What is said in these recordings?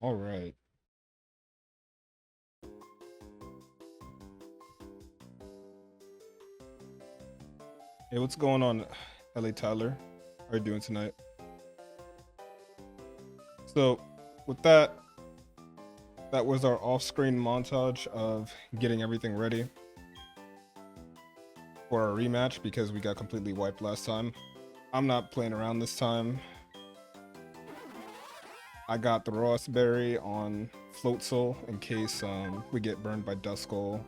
All right. Hey, what's going on, LA Tyler? How are you doing tonight? So, with that was our off-screen montage of getting everything ready for our rematch because we got completely wiped last time. I'm not playing around this time. I got the Rossberry on Floatzel in case we get burned by Duskull.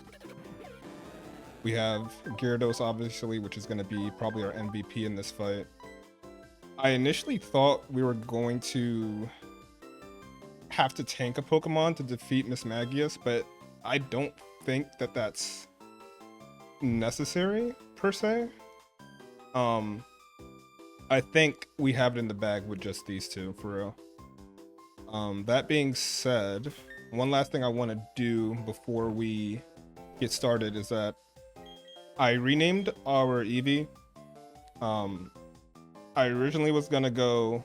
We have Gyarados, obviously, which is going to be probably our MVP in this fight. I initially thought we were going to have to tank a Pokemon to defeat Miss Magius, but I don't think that that's necessary per se. I think we have it in the bag with just these two for real. That being said, one last thing I want to do before we get started is that I renamed our Eevee. I originally was gonna go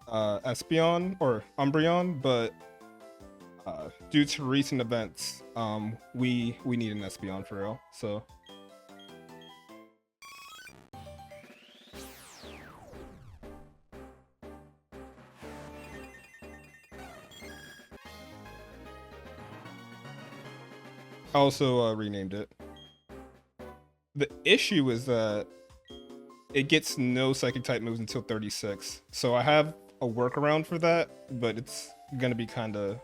Espeon or Umbreon, but due to recent events, we need an Espeon for real. So I also renamed it. The issue is that it gets no psychic type moves until 36. So I have a workaround for that, but it's gonna be kind of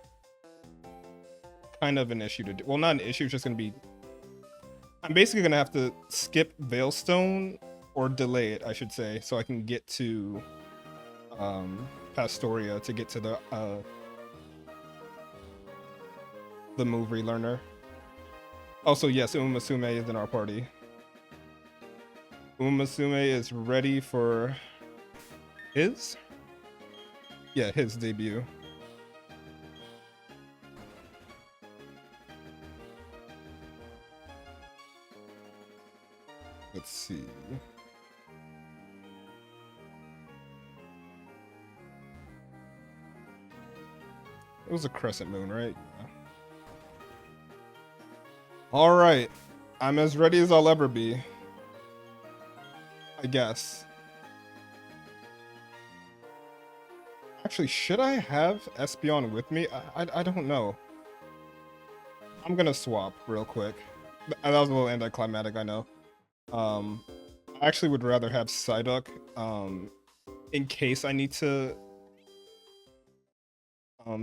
an issue to do. Well, not an issue, it's just gonna be I'm basically gonna have to skip Veilstone or delay it, I should say, so I can get to Pastoria to get to the move relearner. Also, yes, Umasume is in our party. Umasume is ready for his? Yeah, his debut. Let's see. It was a crescent moon, right? Yeah. All right. I'm as ready as I'll ever be. I guess. Actually, should I have Espeon with me? I don't know. I'm gonna swap real quick. That was a little anticlimactic, I know. I actually would rather have Psyduck, in case I need to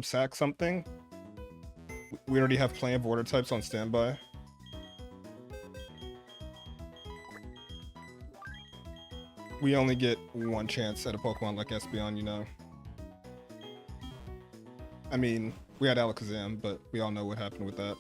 sack something. We already have plenty of water types on standby. We only get one chance at a Pokemon like Espeon, you know. I mean, we had Alakazam, but we all know what happened with that.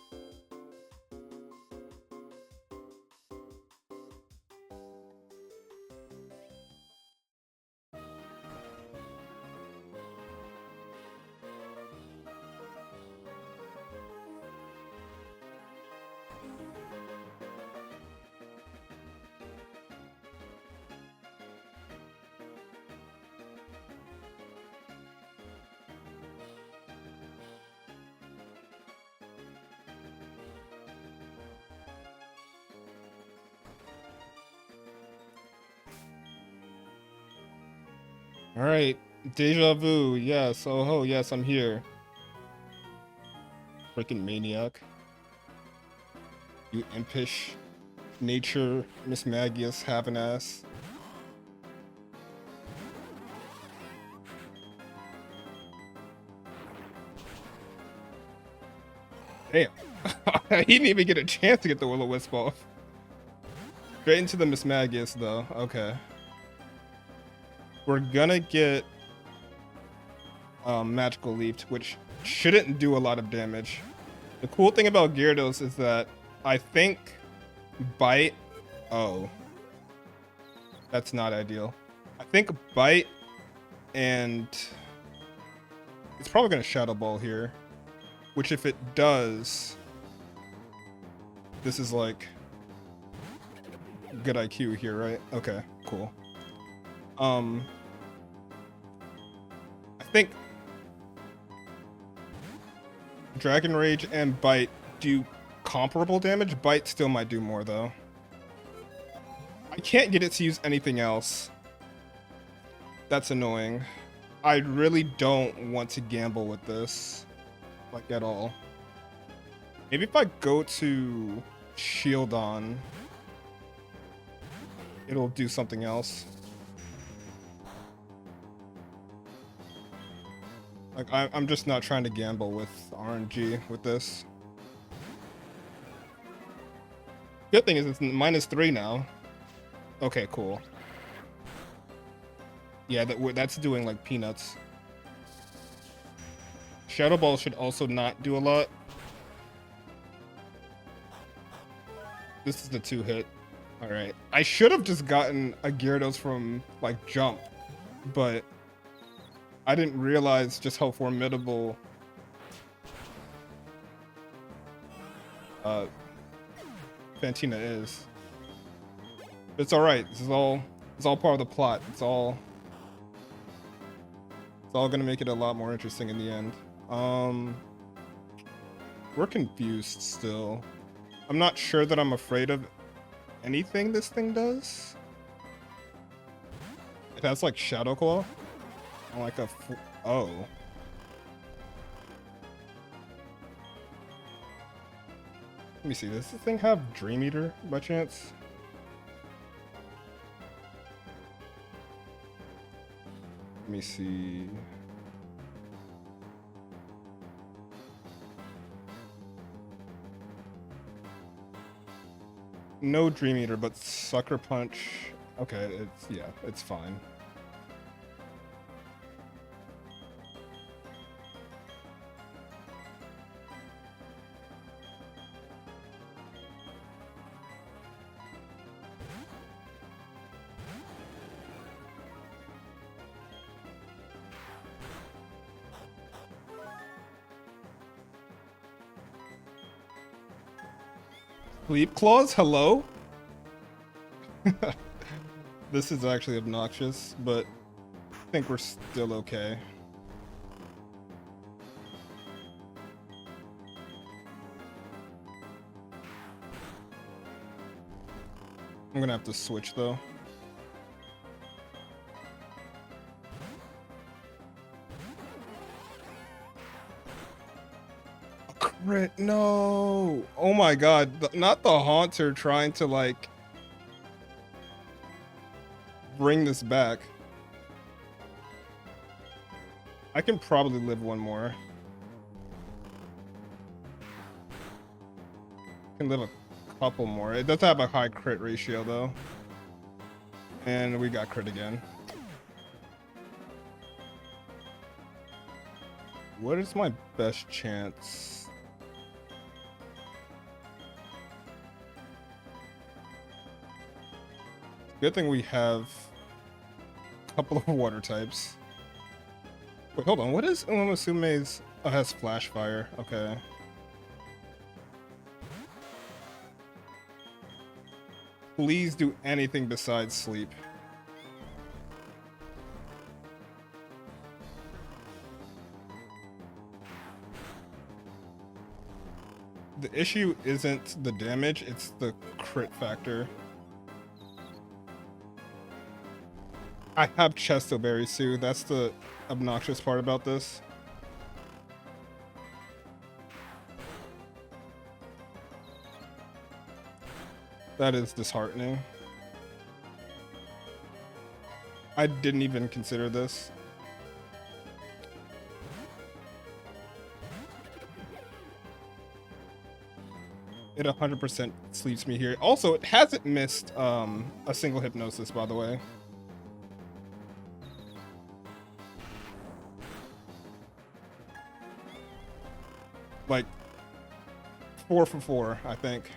All right, deja vu. Yes, oh yes, I'm here. Freaking maniac. You impish nature, Miss Magius, have an ass. Damn. He didn't even get a chance to get the Will-O-Wisp off. Straight into the Miss Magius, though. Okay. We're gonna get Magical Leap, which shouldn't do a lot of damage. The cool thing about Gyarados is that I think Bite... Oh. That's not ideal. I think Bite and... It's probably gonna Shadow Ball here. Which if it does... This is like... Good IQ here, right? Okay, cool. I think Dragon Rage and Bite do comparable damage. Bite still might do more though. I can't get it to use anything else. That's annoying. I really don't want to gamble with this, like at all. Maybe if I go to Shield on, it'll do something else. Like I'm just not trying to gamble with RNG with this. Good thing is it's -3 now. Okay, cool. Yeah, that's doing like peanuts. Shadow Ball should also not do a lot. This is the 2-hit. All right. I should have just gotten a Gyarados from like jump, but I didn't realize just how formidable Fantina is. It's all right. It's all part of the plot. It's all gonna make it a lot more interesting in the end. We're confused still. I'm not sure that I'm afraid of anything this thing does. It has like Shadow Claw. Like a oh. Let me see. Does this thing have Dream Eater by chance? Let me see. No Dream Eater, but Sucker Punch. Okay, it's fine. Sleep Claws, hello? This is actually obnoxious, but I think we're still okay. I'm gonna have to switch though. Crit, no! Oh my god, not the Haunter trying to like bring this back. I can probably live one more. Can live a couple more. It does have a high crit ratio though. And we got crit again. What is my best chance? Good thing we have a couple of water types. Wait, hold on. What is Umasume's? Oh, it has Flash Fire. Okay. Please do anything besides sleep. The issue isn't the damage, it's the crit factor. I have Chesto Berry, Sue. That's the obnoxious part about this. That is disheartening. I didn't even consider this. It 100% sleeps me here. Also, it hasn't missed a single hypnosis, by the way. Like 4 for 4, I think.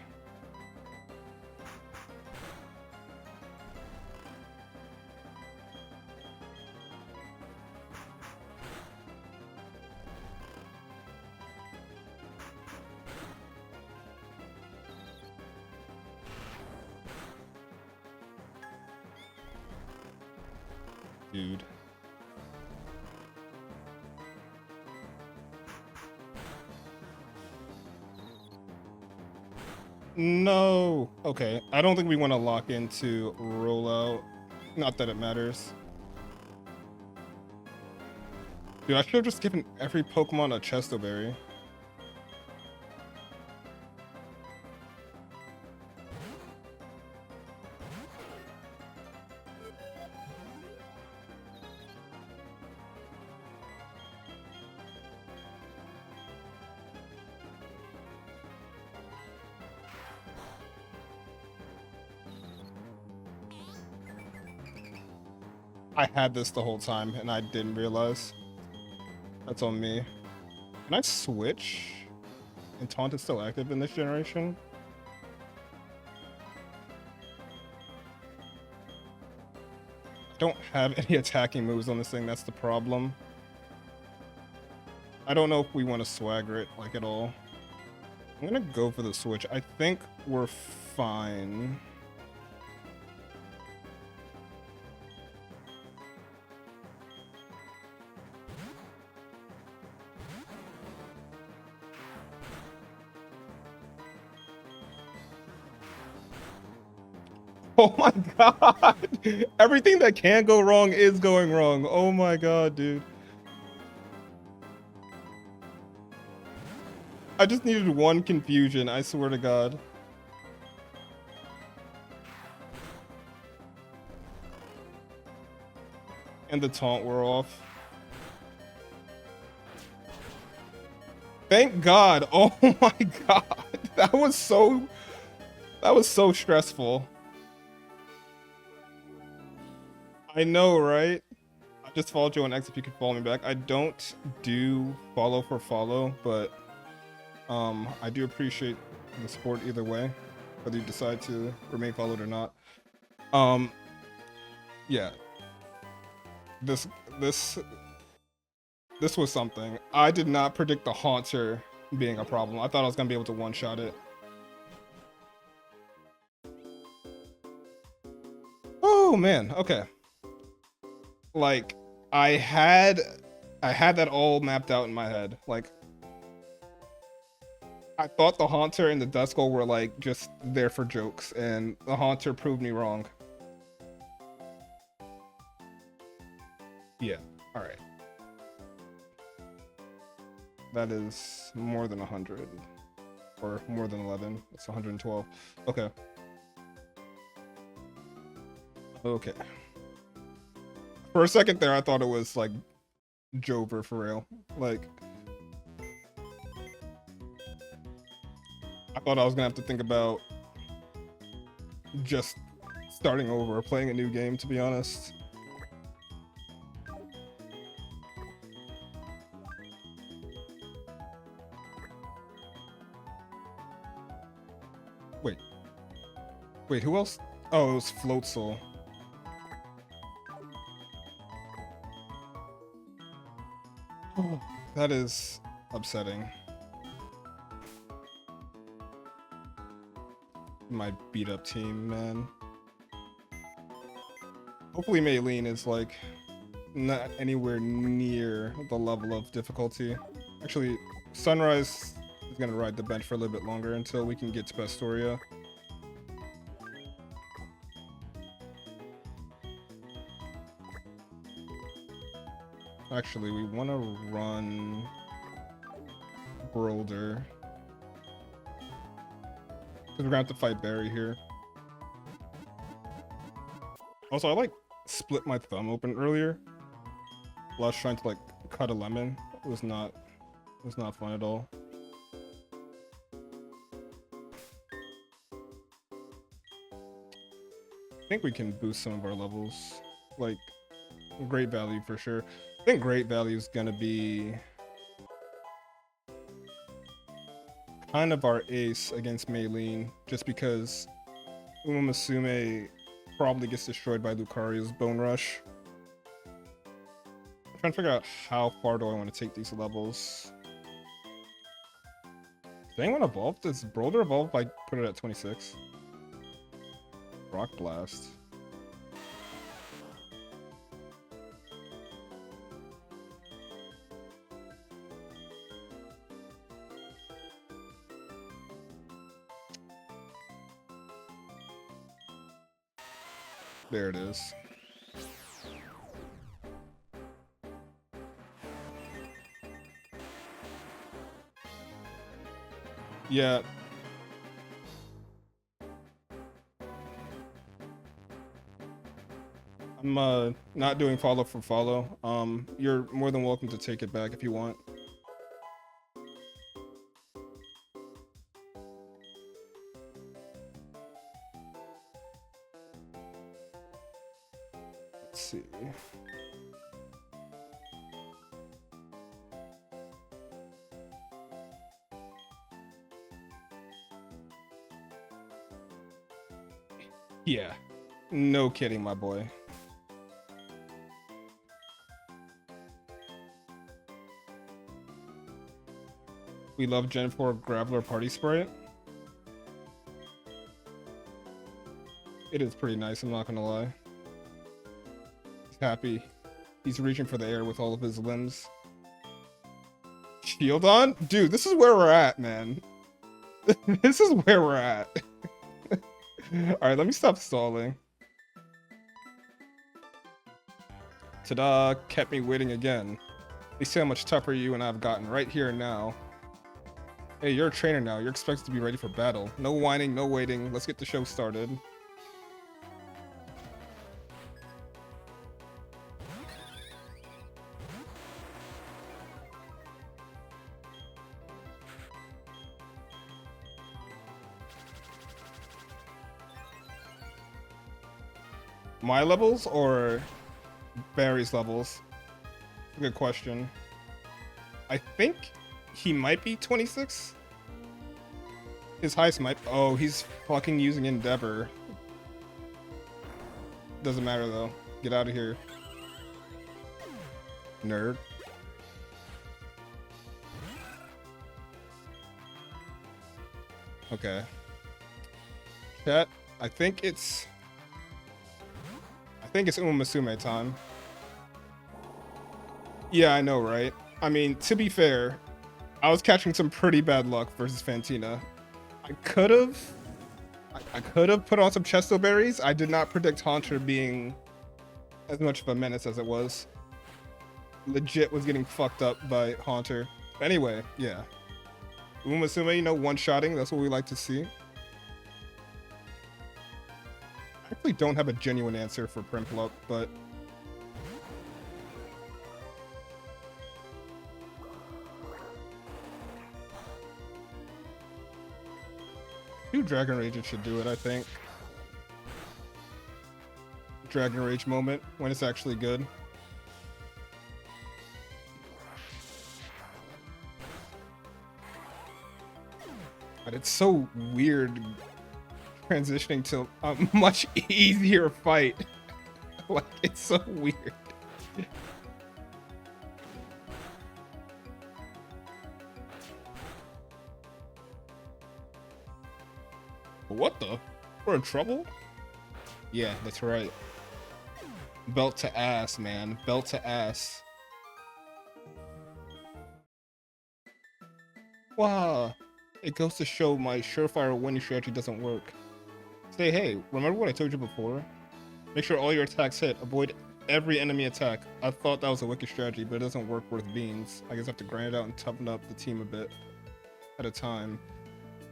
Dude. No. Okay. I don't think we want to lock into rollout. Not that it matters. Dude, I should have just given every Pokemon a Chesto Berry. I had this the whole time and I didn't realize. That's on me. Can I switch? And Taunt is still active in this generation? I don't have any attacking moves on this thing, that's the problem. I don't know if we want to swagger it, like, at all. I'm gonna go for the switch. I think we're fine. Oh my god! Everything that can go wrong is going wrong. Oh my god, dude. I just needed one confusion, I swear to god. And the taunt were off. Thank god. Oh my god. That was so stressful. I know, right? I just followed you on X if you could follow me back. I don't do follow for follow, but I do appreciate the support either way, whether you decide to remain followed or not. Yeah. This was something. I did not predict the Haunter being a problem. I thought I was gonna be able to one-shot it. Oh man, okay. Like, I had that all mapped out in my head. Like, I thought the Haunter and the Duskull were like just there for jokes, and the Haunter proved me wrong. Yeah, alright. That is more than 100. Or more than 11. It's 112. Okay. Okay. For a second there, I thought it was like Jover for real. Like, I thought I was gonna have to think about just starting over or playing a new game, to be honest. Wait, who else? Oh, it was Floatzel. Oh, that is upsetting. My beat up team, man. Hopefully Maylene is like not anywhere near the level of difficulty. Actually, Sunrise is gonna ride the bench for a little bit longer until we can get to Pastoria. Actually, we want to run Brolder. Because we're going to have to fight Barry here. Also, I like split my thumb open earlier. While I was trying to like cut a lemon. It was not fun at all. I think we can boost some of our levels. Like, great value for sure. I think great value is gonna be kind of our ace against Maylene, just because Umasume probably gets destroyed by Lucario's Bone Rush. I'm trying to figure out how far do I want to take these levels. Does anyone evolve? Does Brolder evolve if I put it at 26? Rock Blast. There it is. Yeah. I'm not doing follow for follow. You're more than welcome to take it back if you want. Let's see. Yeah. No kidding, my boy. We love Gen 4 Graveler Party Sprite. It is pretty nice, I'm not gonna lie. He's happy. He's reaching for the air with all of his limbs. Shield on? Dude, this is where we're at, man. This is where we're at. Alright, let me stop stalling. Ta-da! Kept me waiting again. They see how much tougher you and I've gotten right here and now. Hey, you're a trainer now. You're expected to be ready for battle. No whining, no waiting. Let's get the show started. My levels or Barry's levels? Good question. I think he might be 26. His highest might. Oh, he's fucking using Endeavor. Doesn't matter though. Get out of here, nerd. Okay. Chat. I think it's Umasume time. Yeah, I know, right? I mean, to be fair, I was catching some pretty bad luck versus Fantina. I could have put on some Chesto berries. I did not predict Haunter being as much of a menace as it was. Legit was getting fucked up by Haunter. Anyway, yeah. Umasume, you know, one-shotting, that's what we like to see. I actually don't have a genuine answer for Primplup, but two Dragon Rages should do it, I think. Dragon Rage moment when it's actually good. But it's so weird transitioning to a much easier fight. Like, it's so weird. What the? We're in trouble? Yeah, that's right. Belt to ass, man. Belt to ass. Wow. It goes to show my surefire winning strategy doesn't work. Say, hey, remember what I told you before? Make sure all your attacks hit. Avoid every enemy attack. I thought that was a wicked strategy, but it doesn't work worth beans. I guess I have to grind it out and toughen up the team a bit at a time.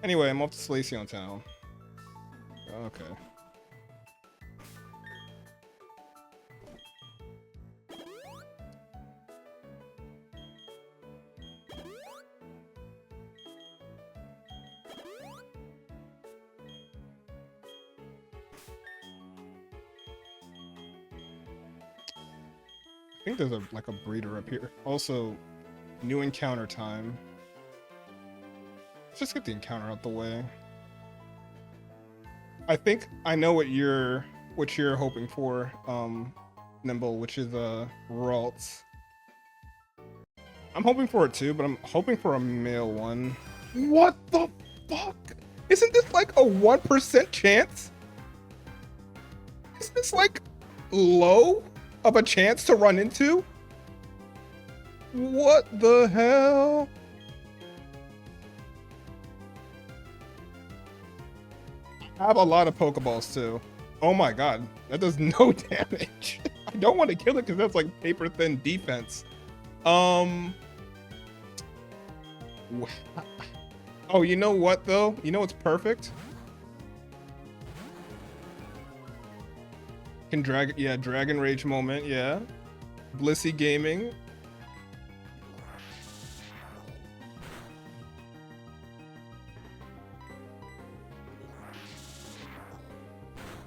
Anyway, I'm off to Slaceon Town. Okay. I think there's like a breeder up here. Also, new encounter time. Let's just get the encounter out the way. I think I know what you're hoping for, Nimble, which is Ralts. I'm hoping for it too, but I'm hoping for a male one. What the fuck? Isn't this like a 1% chance? Isn't this like low of a chance to run into? What the hell? I have a lot of Pokeballs too. Oh my god, that does no damage. I don't want to kill it because that's like paper thin defense. Um. Oh, you know what though? You know what's perfect? Can drag, yeah, Dragon Rage moment, yeah. Blissey Gaming.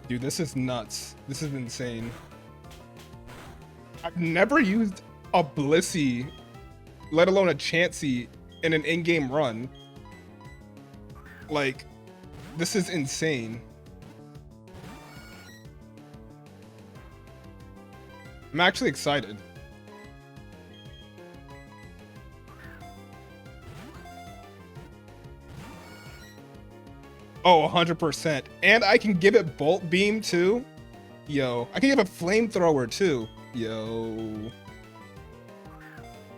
Dude, this is nuts. This is insane. I've never used a Blissey, let alone a Chansey, in an in-game run. Like, this is insane. I'm actually excited. Oh, 100%. And I can give it Bolt Beam too. Yo, I can give it Flamethrower too. Yo.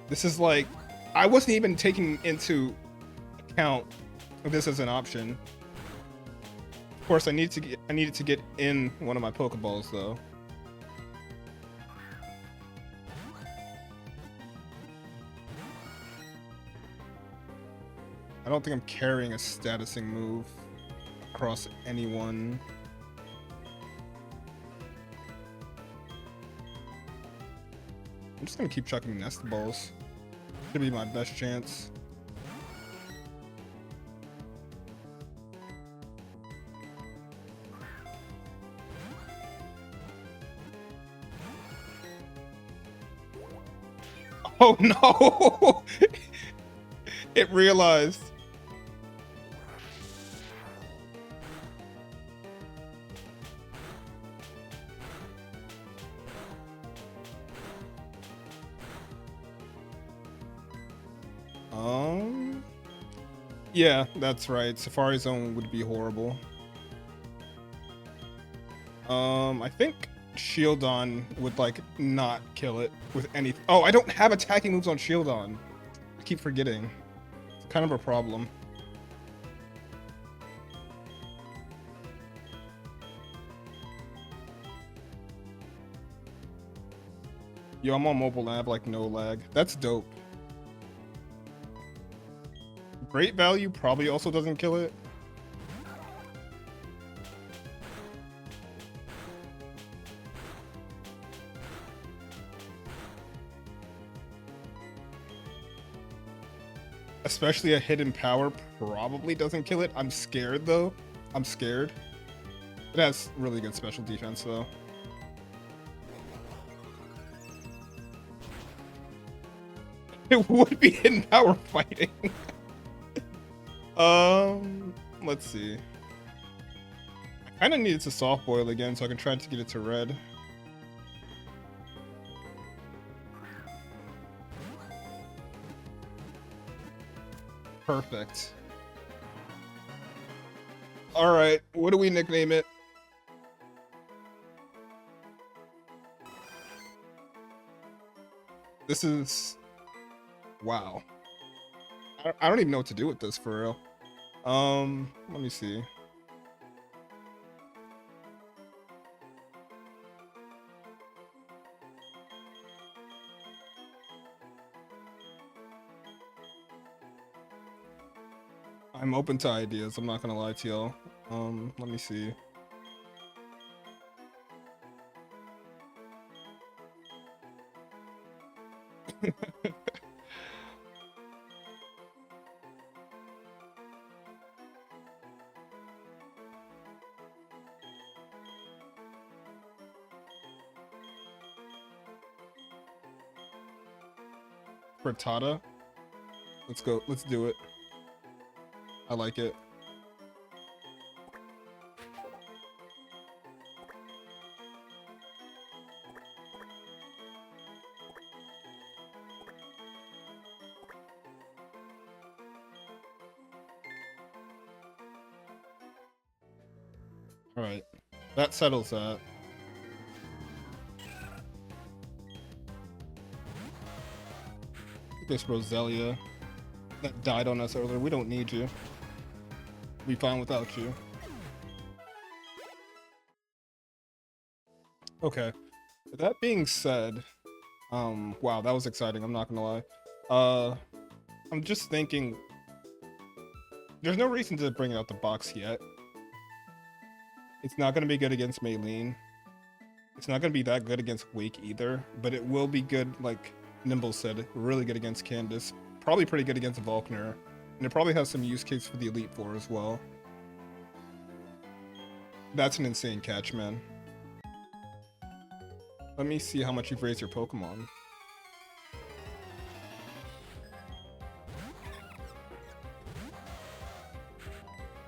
This is like, I wasn't even taking into account this as an option. Of course, I needed to get in one of my Pokeballs though. I don't think I'm carrying a statusing move across anyone. I'm just gonna keep chucking Nest Balls. Should be my best chance. Oh no! It realized. Yeah, that's right. Safari Zone would be horrible. I think Shieldon would like not kill it with any. Oh, I don't have attacking moves on Shieldon. I keep forgetting. It's kind of a problem. Yo, I'm on mobile and I have like no lag. That's dope. Great Value probably also doesn't kill it. Especially a Hidden Power probably doesn't kill it. I'm scared though. I'm scared. It has really good special defense though. It would be Hidden Power fighting. Let's see. I kind of needed to soft boil again so I can try to get it to red. Perfect. All right, what do we nickname it? This is... Wow. I don't even know what to do with this for real. Let me see. I'm open to ideas, I'm not gonna lie to y'all. Let me see. Frittata. Let's go. Let's do it. I like it. All right. That settles that. This Roselia that died on us earlier. We don't need you. We'll be fine without you. Okay. That being said, wow, that was exciting. I'm not gonna lie. Uh, I'm just thinking, there's no reason to bring out the box yet. It's not gonna be good against Maylene. It's not gonna be that good against Wake either, but it will be good, like Nimble said, really good against Candace. Probably pretty good against Volkner. And it probably has some use case for the Elite Four as well. That's an insane catch, man. Let me see how much you've raised your Pokemon.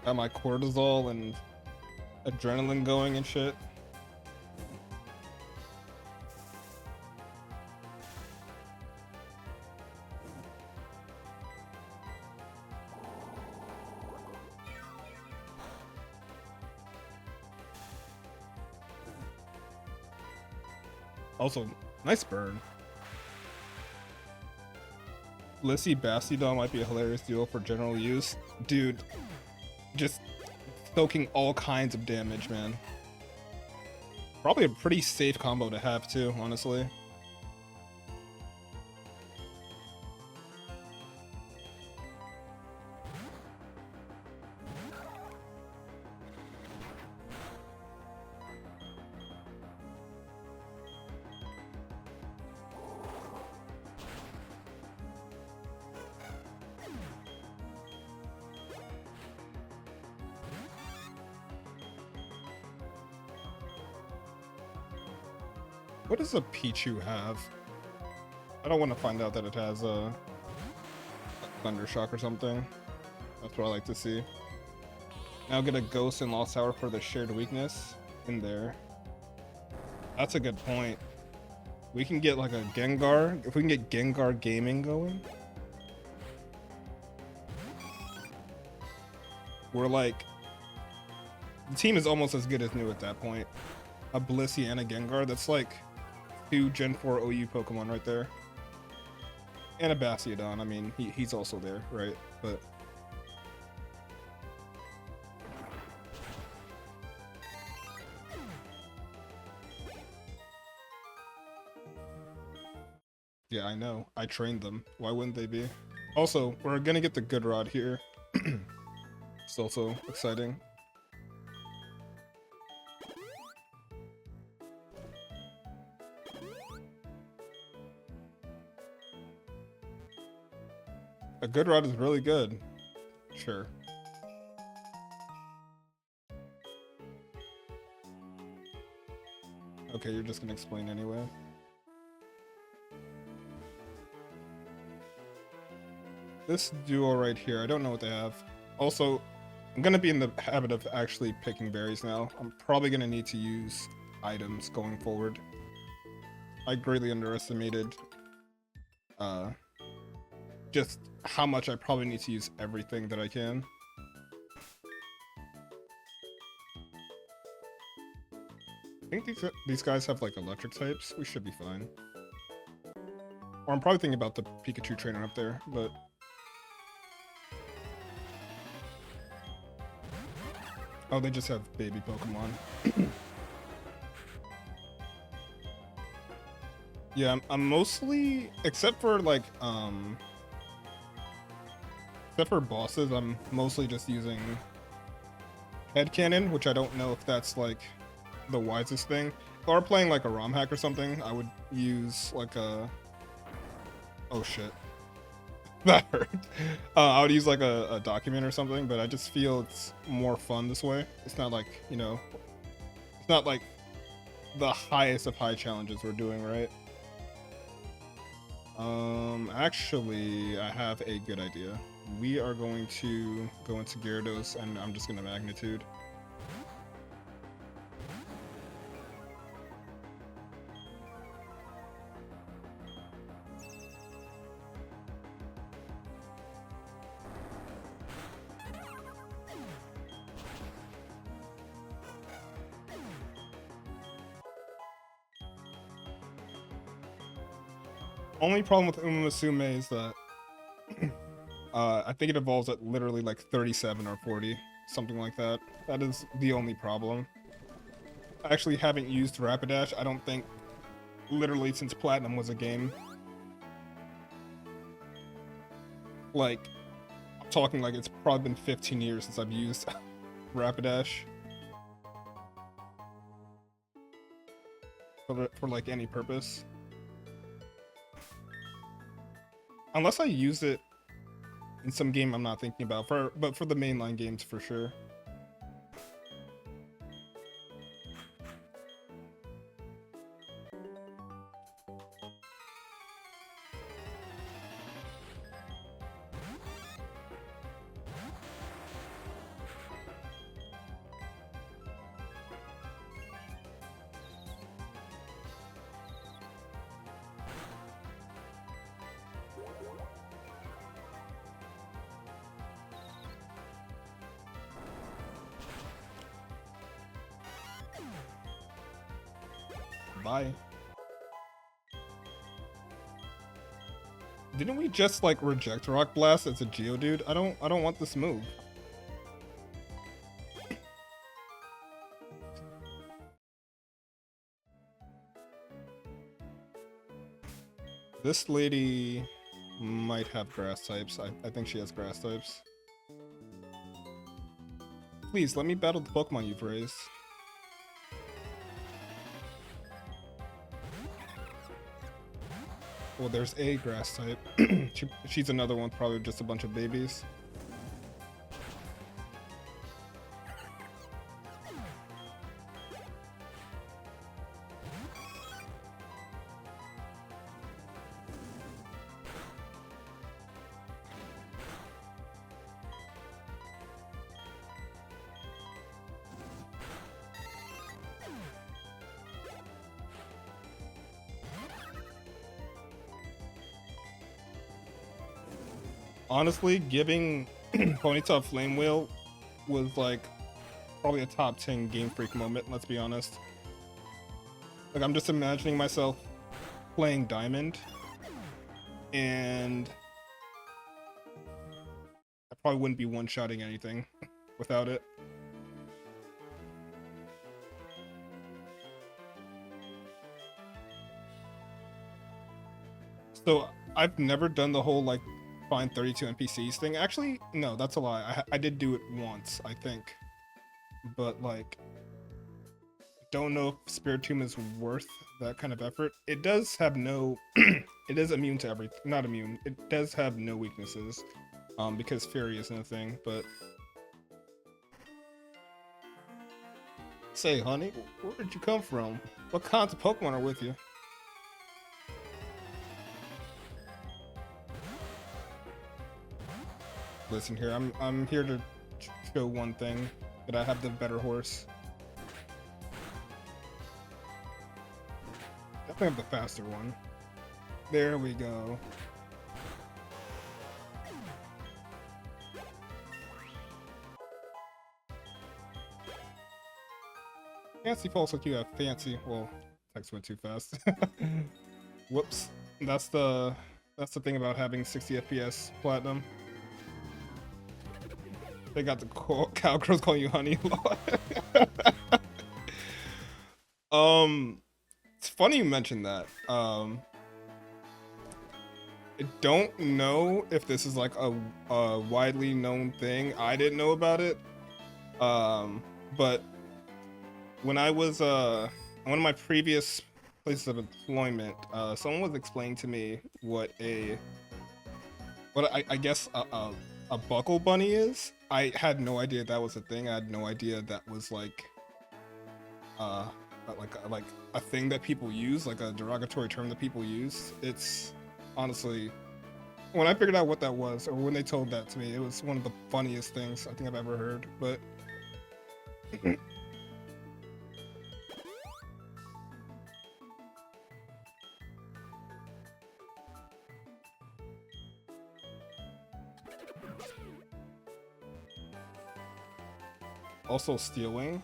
Got my cortisol and adrenaline going and shit. Also, nice burn. Lissy Bastiodon might be a hilarious duo for general use. Dude, just soaking all kinds of damage, man. Probably a pretty safe combo to have too, honestly. What does a Pichu have? I don't want to find out that it has a Thunder Shock or something. That's what I like to see. Now get a Ghost and Lost Tower for the shared weakness in there. That's a good point. We can get like a Gengar. If we can get Gengar Gaming going, we're like, the team is almost as good as new at that point. A Blissey and a Gengar, that's like 2 Gen 4 OU Pokemon right there. And a Bastiodon, I mean, he's also there, right? But yeah, I know. I trained them. Why wouldn't they be? Also, we're gonna get the Good Rod here. It's also exciting. A Good Rod is really good. Sure. Okay, you're just gonna explain anyway. This duo right here, I don't know what they have. Also, I'm gonna be in the habit of actually picking berries now. I'm probably gonna need to use items going forward. I greatly underestimated just how much I probably need to use everything that I can. I think these guys have like electric types. We should be fine. Or I'm probably thinking about the Pikachu trainer up there, but oh, they just have baby Pokemon. Yeah, I'm mostly, except for like except for bosses, I'm mostly just using Headcanon, which I don't know if that's like the wisest thing. If I were playing like a ROM hack or something, I would use like a, oh shit, that hurt. I would use like a document or something, but I just feel it's more fun this way. It's not like, you know, it's not like the highest of high challenges we're doing, right? Actually, I have a good idea. We are going to go into Gyarados, and I'm just gonna Magnitude. Only problem with Umasume is that I think it evolves at literally like 37 or 40, something like that. That is the only problem. actually haven't used Rapidash, I don't think, literally since Platinum was a game. Like, I'm talking like it's probably been 15 years since I've used Rapidash. For like any purpose. Unless I use it in some game I'm not thinking about, but for the mainline games for sure. Bye. Didn't we just like reject Rock Blast as a Geodude? I don't want this move. This lady might have grass types. I think she has grass types. Please let me battle the Pokemon you've raised. Well, there's a grass type. She's another one, probably just a bunch of babies. Honestly, giving Ponyta Flame Wheel was like probably a top 10 Game Freak moment, let's be honest. Like, I'm just imagining myself playing Diamond, and I probably wouldn't be one-shotting anything without it. So I've never done the whole like find 32 NPCs thing. Actually, no, that's a lie. I did do it once, I think. But like, don't know if Spiritomb is worth that kind of effort. It does have no, it is immune to everything. Not immune. It does have no weaknesses, because Fairy isn't a thing. But say, honey, where did you come from? What kinds of Pokemon are with you? Listen here, I'm here to show one thing, that I have the better horse. Definitely have the faster one. There we go. Fancy false like you have fancy. Well, text went too fast. Whoops. That's the thing about having 60 FPS Platinum. They got the cowgirls calling you honey. It's funny you mentioned that. I don't know if this is like a widely known thing. I didn't know about it. But when I was one of my previous places of employment, someone was explaining to me what I guess a buckle bunny is. I had no idea that was a thing. I had no idea that was like a thing that people use, like a derogatory term that people use. It's honestly, when I figured out what that was, or when they told that to me, it was one of the funniest things I think I've ever heard. But also stealing.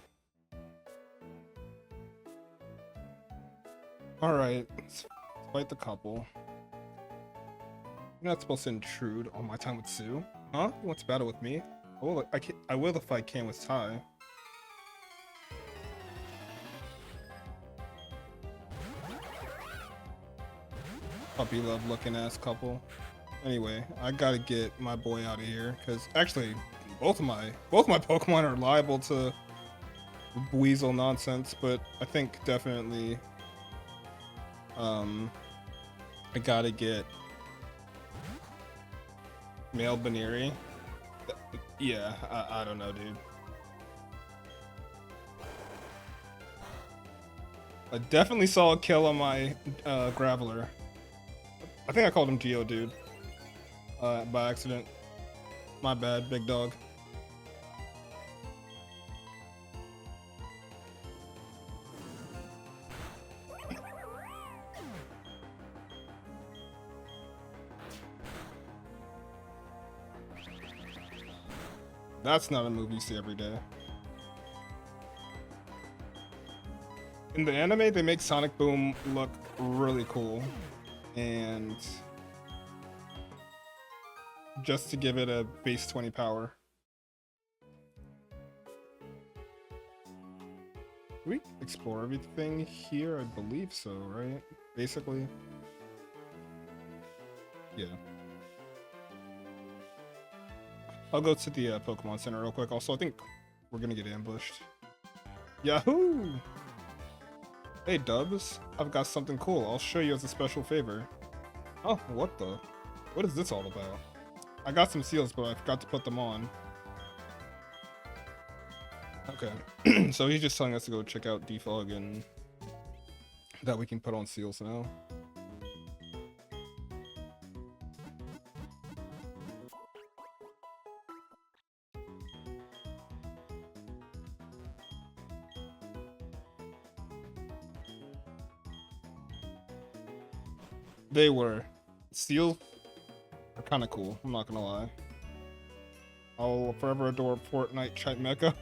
Alright, let's fight the couple. You're not supposed to intrude on my time with Sue. Huh? You want to battle with me? I will if I can with Ty. puppy love looking ass couple. Anyway, I gotta get my boy out of here because actually, both my Pokemon are liable to weasel nonsense, but I think definitely, I gotta get male Baneri. Yeah, I don't know, dude. I definitely saw a kill on my Graveler. I think I called him Geodude by accident. My bad, big dog. That's not a move you see every day. In the anime, they make Sonic Boom look really cool. And just to give it a base 20 power. Can we explore everything here? I believe so, right? Basically. Yeah. I'll go to the Pokemon Center real quick. Also, I think we're gonna get ambushed. Yahoo! Hey Dubs, I've got something cool. I'll show you as a special favor. Oh, what the? What is this all about? I got some seals, but I forgot to put them on. Okay, so he's just telling us to go check out Defog and that we can put on seals now. They were. Seals are kind of cool, I'm not gonna lie. I'll forever adore Fortnite Chite Mecha.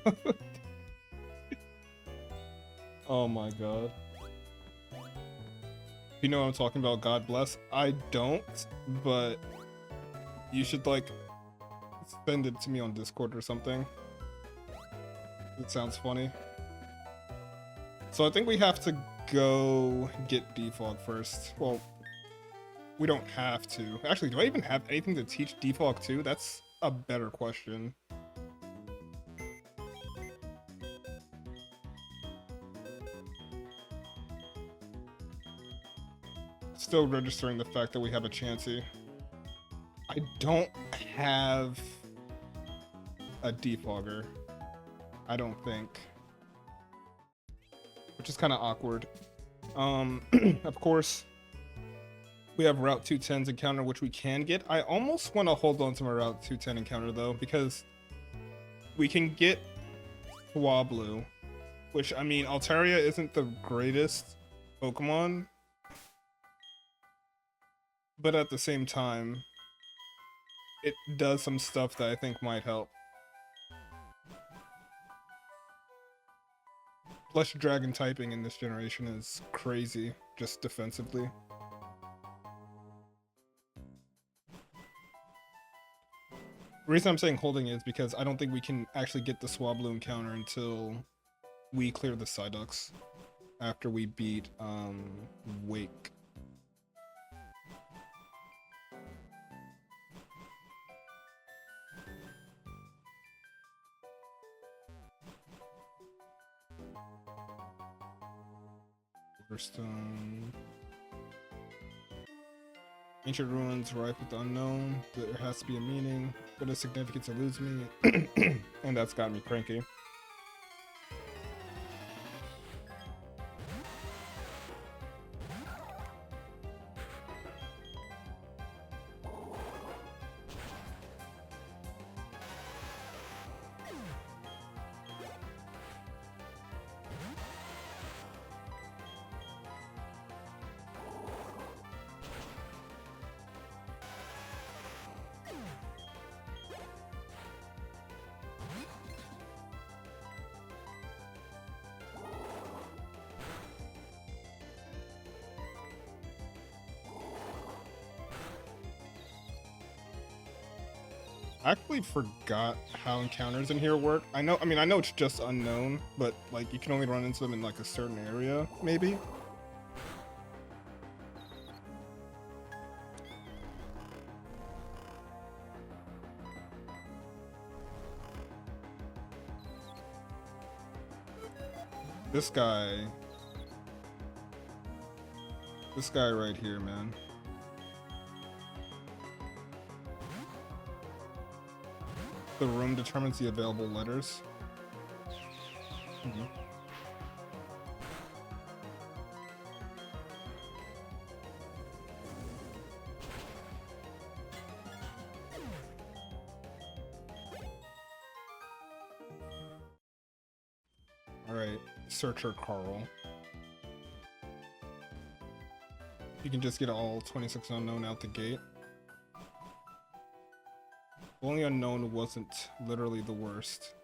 Oh my god. You know what I'm talking about, God bless? I don't, but you should like send it to me on Discord or something. It sounds funny. So I think we have to go get Defog first. Well, we don't have to. Actually, do I even have anything to teach Defog to? That's a better question. Still registering the fact that we have a Chansey. I don't have a Defogger. I don't think. Which is kind of awkward. Of course, we have Route 210's encounter, which we can get. I almost want to hold on to my Route 210 encounter, though, because we can get Swablu, which, I mean, Altaria isn't the greatest Pokemon, but at the same time, it does some stuff that I think might help. Plus, Dragon typing in this generation is crazy, just defensively. The reason I'm saying holding is because I don't think we can actually get the Swablu encounter until we clear the Psyducks after we beat Wake. Riverstone. Ancient ruins rife with the unknown. There has to be a meaning. What is significance eludes me. And that's got me cranky. I actually forgot how encounters in here work. I know it's just unknown, but like you can only run into them in like a certain area, maybe. This guy. This guy right here, man. The room determines the available letters. Alright, Searcher Carl. You can just get all 26 unknown out the gate. Only unknown wasn't literally the worst.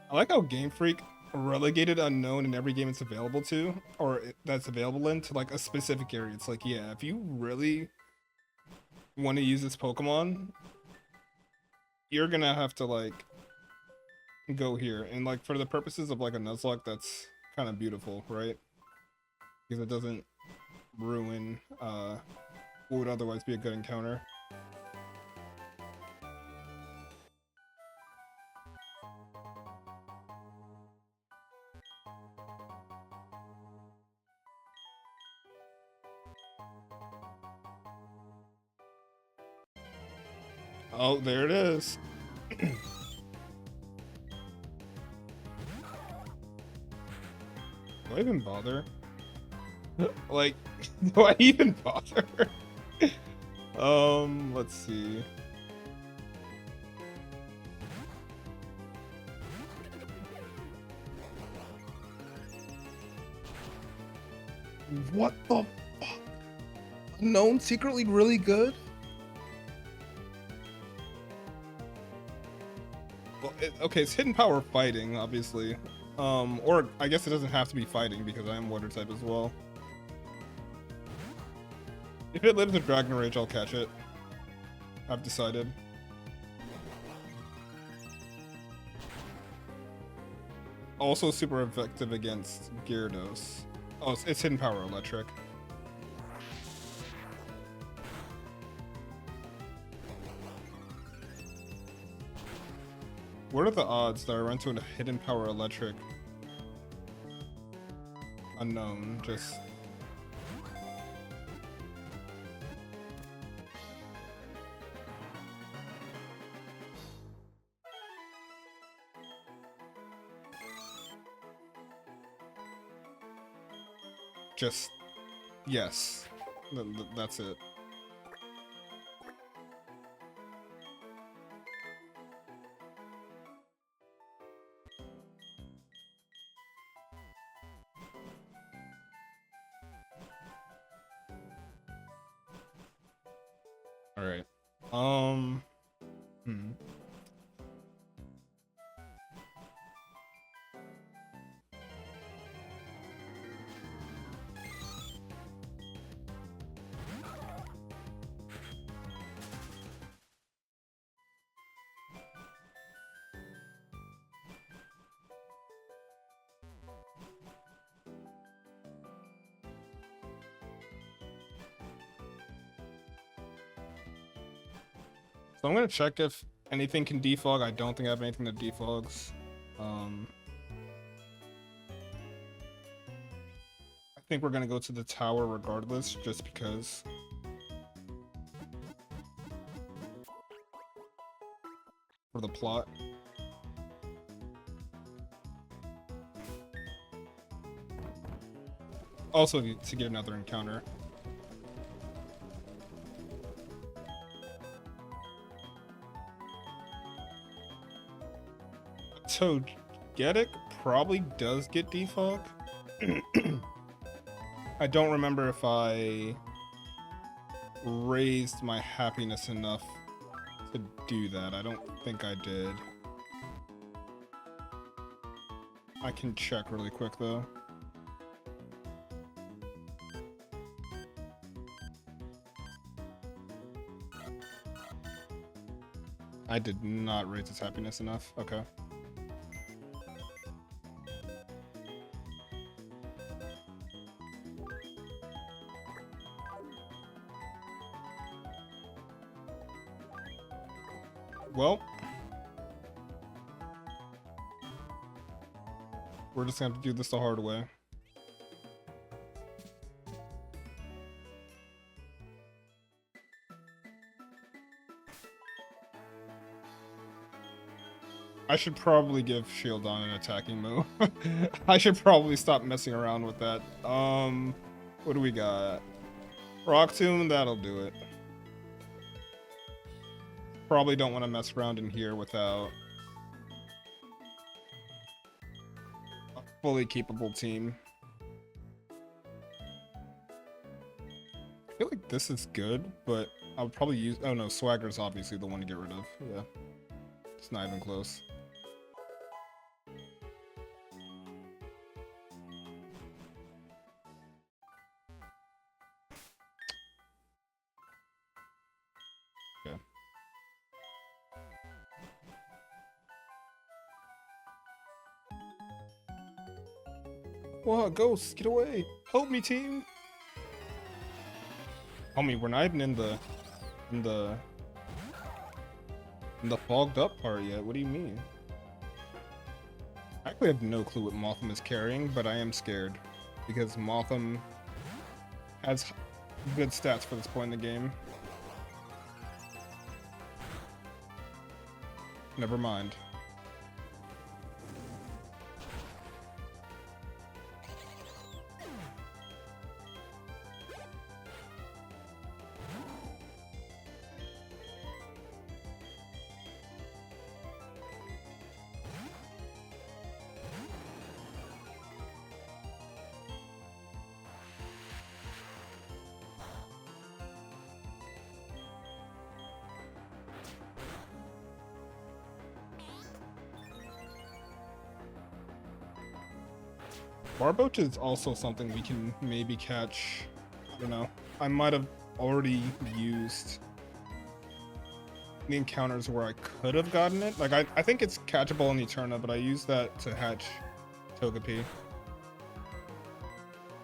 I like how Game Freak relegated unknown in every game it's available to, or that's available in, to like a specific area. It's like, yeah, if you really want to use this Pokemon, you're gonna have to like go here. And like for the purposes of like a Nuzlocke, that's kind of beautiful, right? Because it doesn't ruin what would otherwise be a good encounter. Oh, there it is. Do I even bother? Like, do I even bother? Let's see. What the fuck? Unknown secretly really good? Well, okay, it's hidden power fighting, obviously. Or I guess it doesn't have to be fighting because I am water type as well. If it lives in Dragon Rage, I'll catch it. I've decided. Also super effective against Gyarados. Oh, it's hidden power electric. What are the odds that I run into a hidden power electric unknown? Just yes. That's it. All right. So I'm gonna check if anything can defog. I don't think I have anything that defogs. I think we're gonna go to the tower regardless, just because. For the plot. Also to get another encounter. Togetic probably does get defog. I don't remember if I raised my happiness enough to do that. I don't think I did. I can check really quick though. I did not raise its happiness enough. Okay. Well, We're just gonna have to do this the hard way. I should probably give shield on an attacking move. I should probably stop messing around with that. What do we got? Rock Tomb, that'll do it. Probably don't want to mess around in here without a fully capable team. I feel like this is good, but I'll probably use... Oh no, Swagger's obviously the one to get rid of. Yeah. It's not even close. Okay. Whoa, ghosts, get away! Help me, team! Homie, we're not even in the fogged up part yet. What do you mean? I actually have no clue what Motham is carrying, but I am scared because Motham has good stats for this point in the game. Never mind. Barboach is also something we can maybe catch. I don't know. I might have already used the encounters where I could have gotten it. Like, I think it's catchable in Eterna, but I used that to hatch Togepi.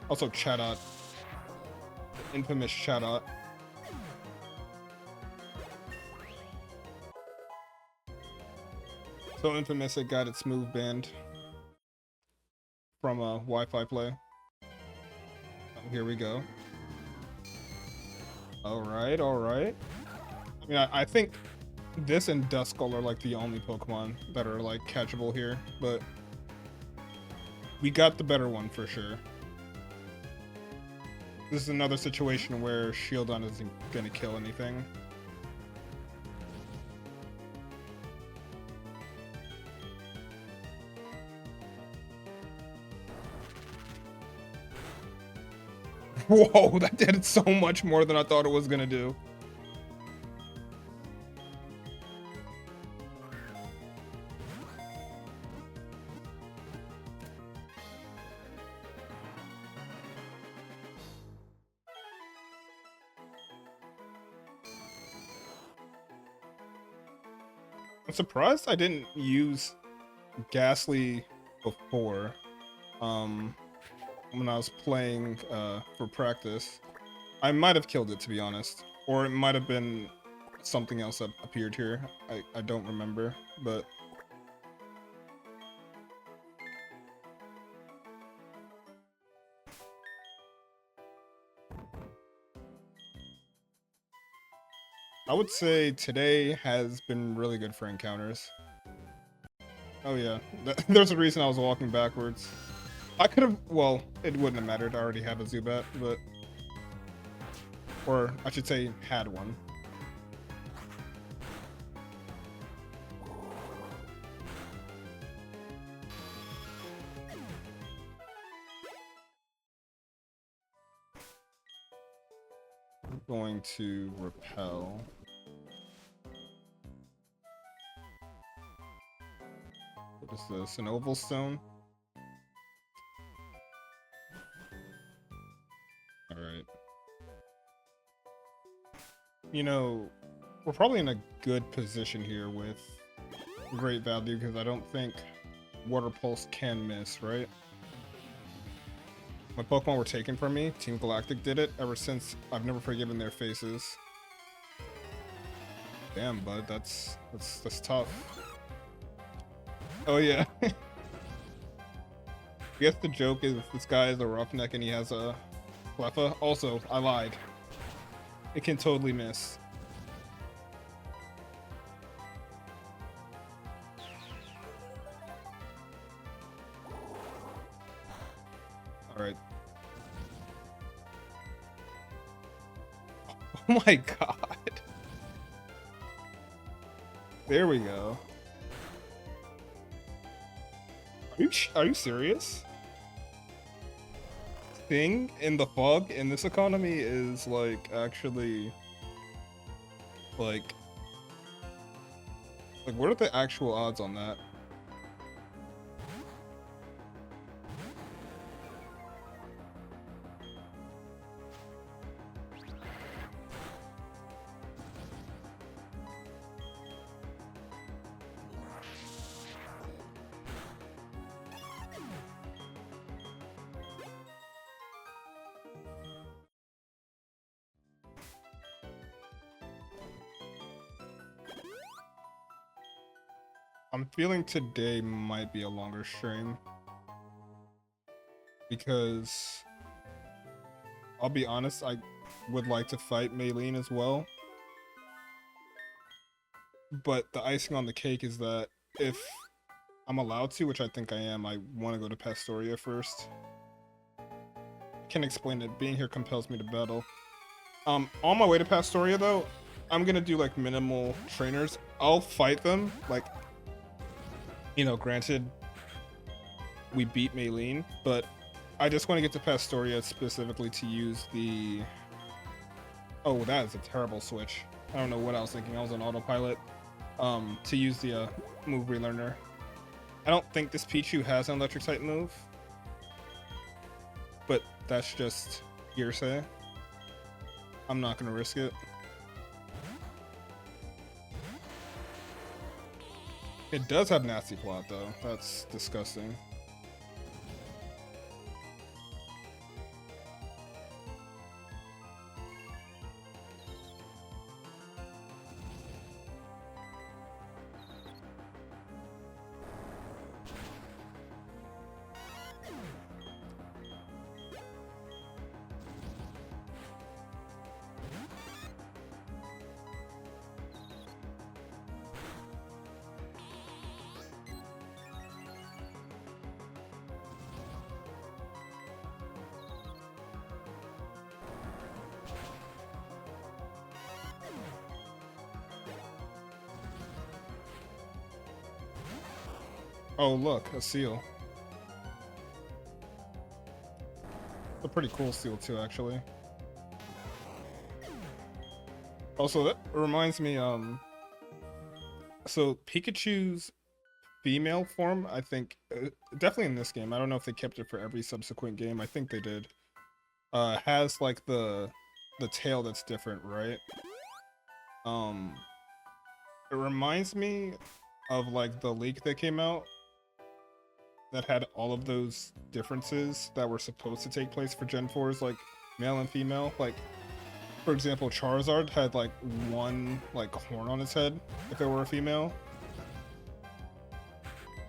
Also, Chatot. Infamous Chatot. So infamous it got its move banned from a Wi-Fi play. Oh, here we go. Alright, alright. I mean, I think this and Duskull are like the only Pokemon that are like catchable here, but we got the better one for sure. This is another situation where Shieldon isn't gonna kill anything. Whoa, that did so much more than I thought it was gonna do. I'm surprised I didn't use Ghastly before. When I was playing for practice. I might have killed it, to be honest. Or it might have been something else that appeared here. I don't remember, but... I would say today has been really good for encounters. Oh yeah, there's a reason I was walking backwards. I could have, well, it wouldn't have mattered. I already have a Zubat, but... Or, I should say, had one. I'm going to repel. What is this? An oval stone? Alright. You know, we're probably in a good position here with great value because I don't think Water Pulse can miss, right? My Pokemon were taken from me. Team Galactic did it. Ever since, I've never forgiven their faces. Damn, bud, that's tough. Oh yeah. I guess the joke is this guy is a roughneck and he has a Cleffa. Also, I lied. It can totally miss. Alright. Oh my god. There we go. Are you serious? Thing in the fog in this economy is like actually like what are the actual odds on that? I'm feeling today might be a longer stream because I'll be honest, I would like to fight Maylene as well. But the icing on the cake is that if I'm allowed to, which I think I am, I want to go to Pastoria first. Can't explain it. Being here compels me to battle. On my way to Pastoria though, I'm gonna do like minimal trainers. I'll fight them, like, you know, granted we beat Maylene, but I just want to get to Pastoria specifically to use the... Oh, that is a terrible switch. I don't know what I was thinking. I was on autopilot. To use the move relearner. I don't think this Pichu has an electric type move, but that's just hearsay. I'm not gonna risk it. It does have nasty plot though. That's disgusting. Oh look, a seal. A pretty cool seal too, actually. Also, that reminds me, so Pikachu's female form, I think, definitely in this game, I don't know if they kept it for every subsequent game, I think they did, has like the tail that's different, right? It reminds me of like the leak that came out that had all of those differences that were supposed to take place for Gen 4's like male and female. Like, for example, Charizard had like one like horn on its head if it were a female.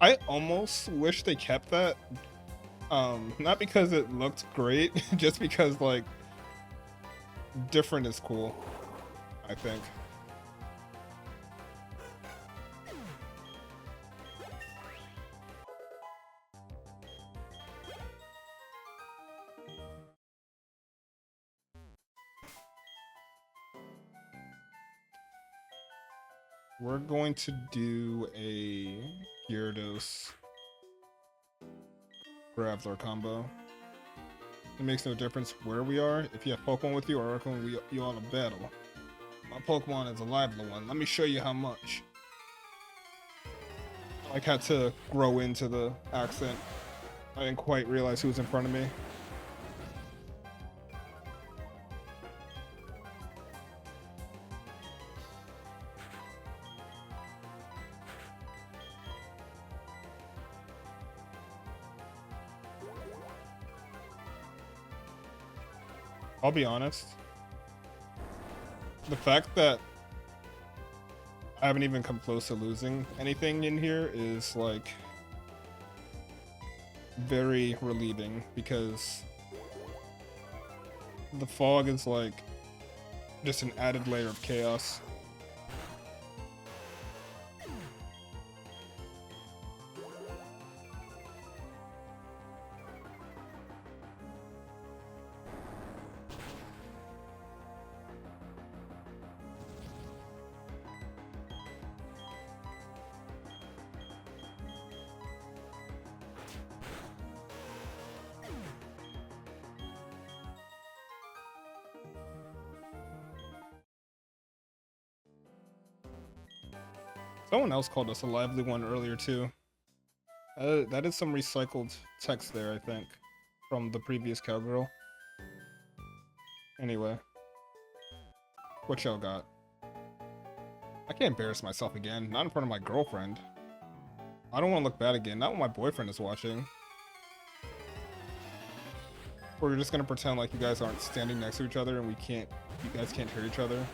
I almost wish they kept that. Not because it looked great, just because like different is cool, I think. We're going to do a Gyarados Graveler combo. It makes no difference where we are. If you have Pokemon with you or Pokemon you on a battle. My Pokemon is a lively one. Let me show you how much. I had to grow into the accent. I didn't quite realize who was in front of me. I'll be honest. The fact that I haven't even come close to losing anything in here is like very relieving because the fog is like just an added layer of chaos. Someone else called us a lively one earlier too. That is some recycled text there, I think, from the previous cowgirl. Anyway, what y'all got? I can't embarrass myself again, not in front of my girlfriend. I don't want to look bad again, not when my boyfriend is watching. We're just gonna pretend like you guys aren't standing next to each other and you guys can't hear each other.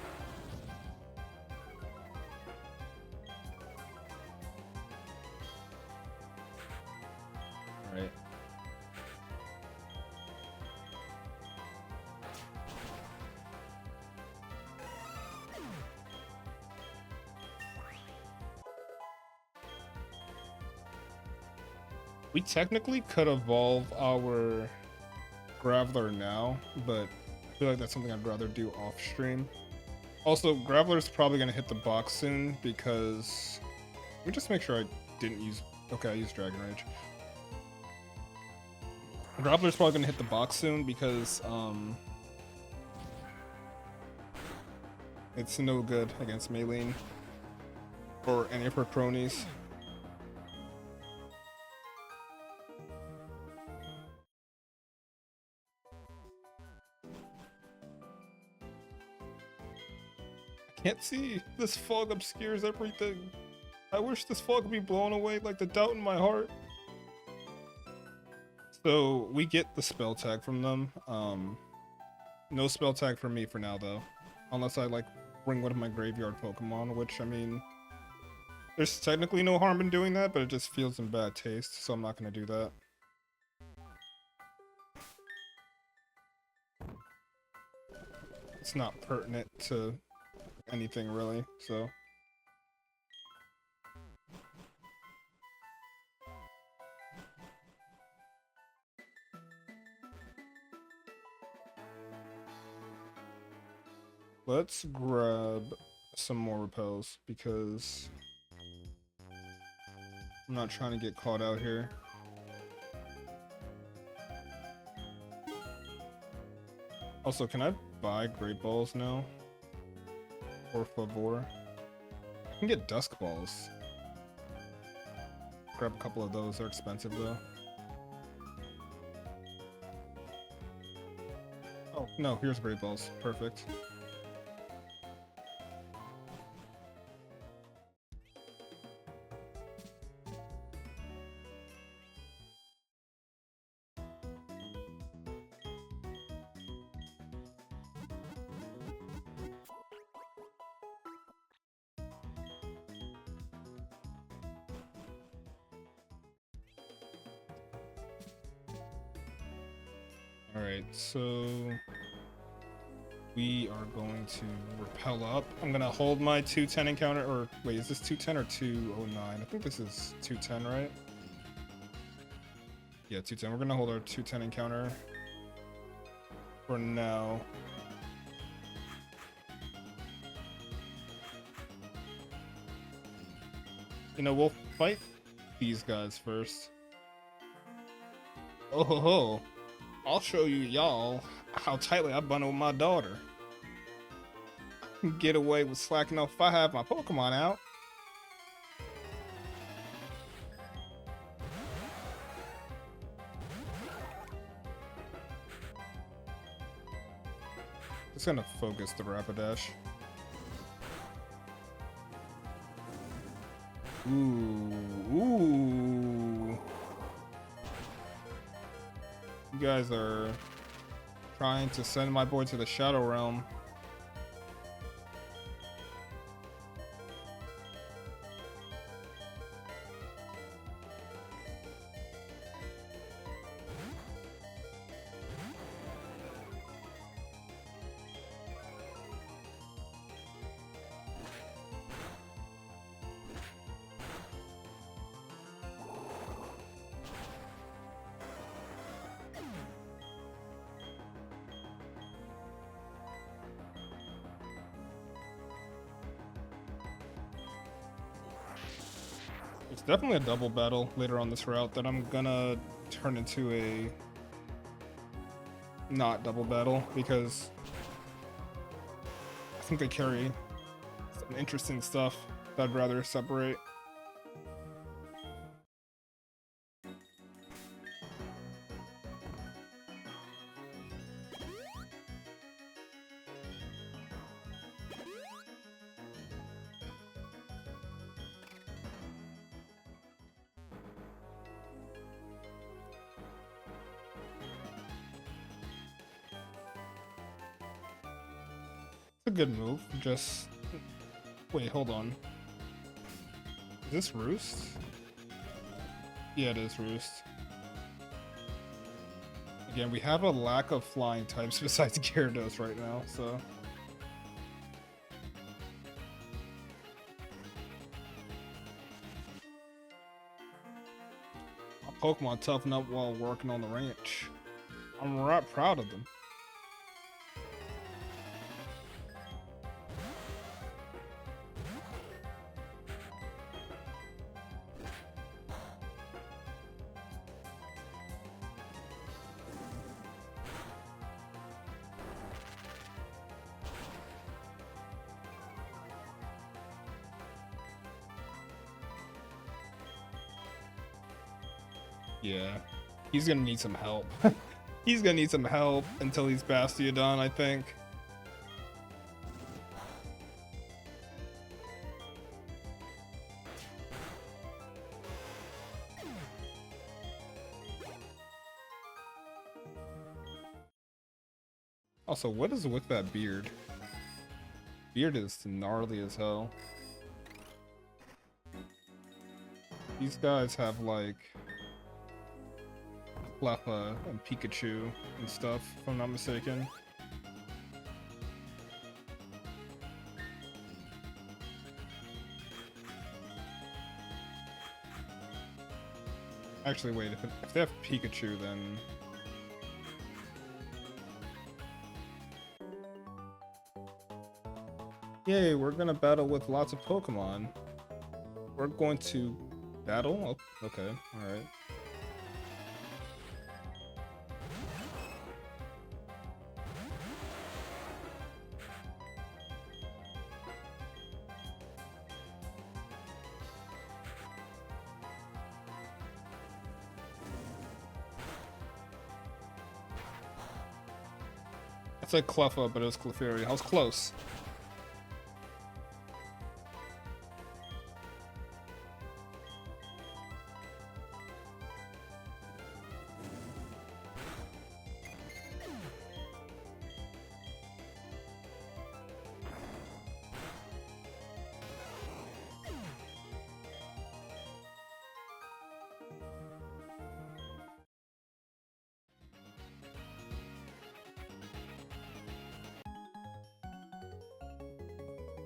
Right. We technically could evolve our Graveler now, but I feel like that's something I'd rather do off stream. Also, Graveler's probably gonna hit the box soon because let me just make sure I didn't use. Okay, I used Dragon Rage. Graveler's probably gonna hit the box soon because it's no good against Maylene or any of her cronies. Can't see. This fog obscures everything. I wish this fog could be blown away like the doubt in my heart. So we get the spell tag from them. No spell tag for me for now though. Unless I like bring one of my graveyard Pokemon, which I mean, there's technically no harm in doing that, but it just feels in bad taste, so I'm not gonna do that. It's not pertinent to anything really, so. Let's grab some more repels because I'm not trying to get caught out here. Also, can I buy Great Balls now? Por favor. I can get Dusk Balls. Grab a couple of those, they're expensive though. Oh, no, here's Great Balls. Perfect. Alright, so we are going to repel up. I'm gonna hold my 210 encounter, or wait, is this 210 or 209? I think this is 210, right? Yeah, 210. We're gonna hold our 210 encounter for now. You know, we'll fight these guys first. Oh ho ho! I'll show you y'all how tightly I bundle with my daughter. Get away with slacking off if I have my Pokemon out. Just gonna focus the Rapidash. Ooh. You guys are trying to send my boy to the Shadow Realm. It's definitely a double battle later on this route that I'm gonna turn into a not double battle because I think they carry some interesting stuff that I'd rather separate. It's a good move. Just wait, hold on. Is this Roost? Yeah, it is Roost. Again, we have a lack of flying types besides Gyarados right now, so. My Pokemon toughen up while working on the ranch. I'm right proud of them. Yeah, he's gonna need some help. He's gonna need some help until he's Bastiodon, I think. Also, what is with that beard? Beard is gnarly as hell. These guys have like Cleffa and Pikachu and stuff, if I'm not mistaken. Actually, wait, if they have Pikachu, then... Yay, we're gonna battle with lots of Pokemon. We're going to battle? Oh, okay, alright. I said Cleffa, but it was Clefairy. I was close.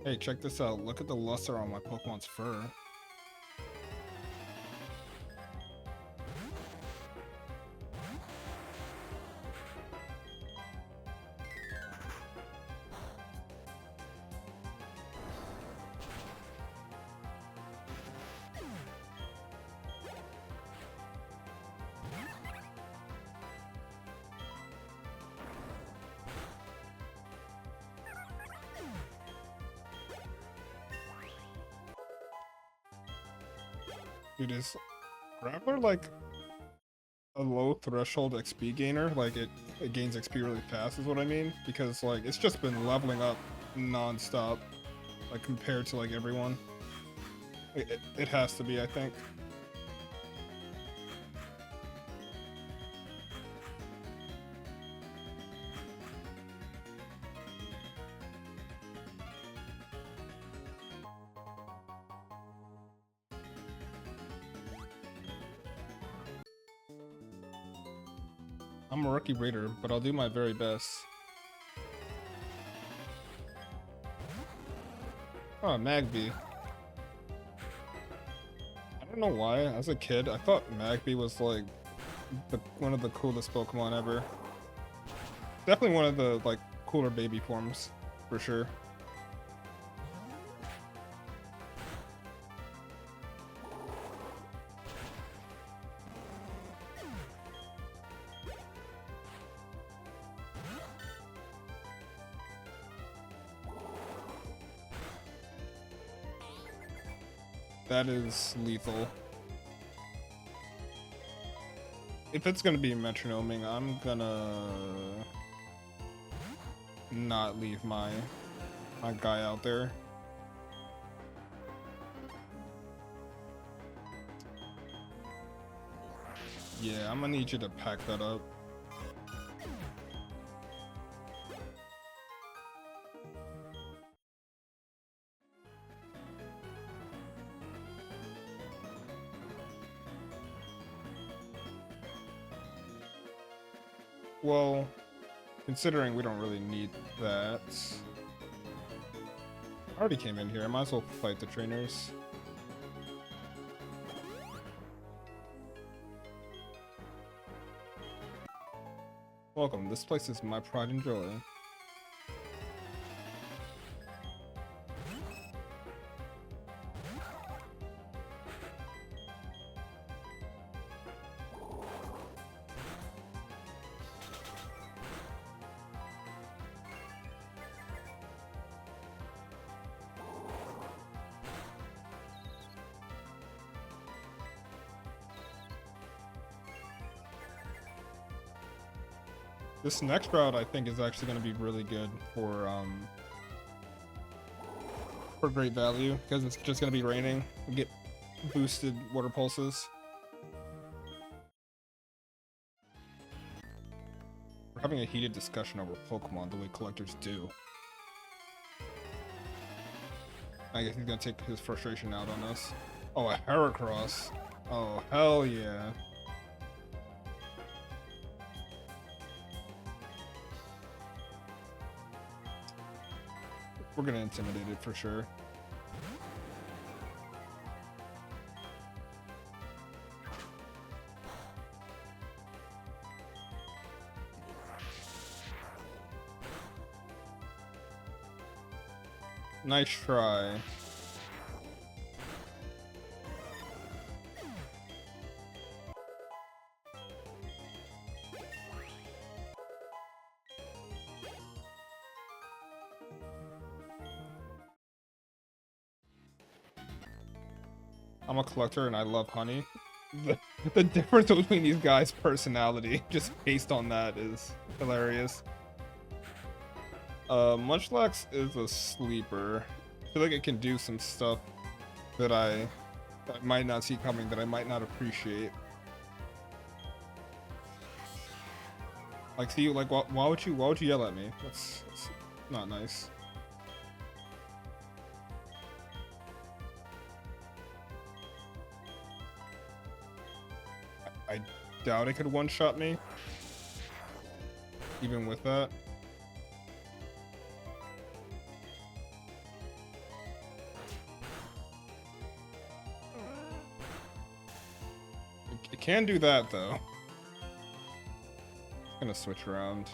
Hey, check this out. Look at the luster on my Pokemon's fur. Dude, is Grappler like a low threshold XP gainer? Like it gains XP really fast is what I mean? Because like it's just been leveling up non-stop, like compared to like everyone. It has to be, I think. I'm a rookie raider, but I'll do my very best. Oh, Magby. I don't know why, as a kid, I thought Magby was like one of the coolest Pokemon ever. Definitely one of the like cooler baby forms, for sure. That is lethal. If it's gonna be metronoming, I'm gonna not leave my guy out there. Yeah, I'm gonna need you to pack that up. Well, considering we don't really need that. I already came in here. I might as well fight the trainers. Welcome. This place is my pride and joy. This next route, I think, is actually going to be really good for great value, because it's just going to be raining. We get boosted water pulses. We're having a heated discussion over Pokemon, the way collectors do. I guess he's going to take his frustration out on us. Oh, a Heracross. Oh, hell yeah. We're gonna intimidate it for sure. Nice try. I'm a collector and I love honey. The difference between these guys' personality, just based on that, is hilarious. Munchlax is a sleeper. I feel like it can do some stuff that I might not see coming, that I might not appreciate. Like, see, like, why would you yell at me? That's not nice. I doubt it could one-shot me, even with that. It can do that, though. I'm gonna switch around.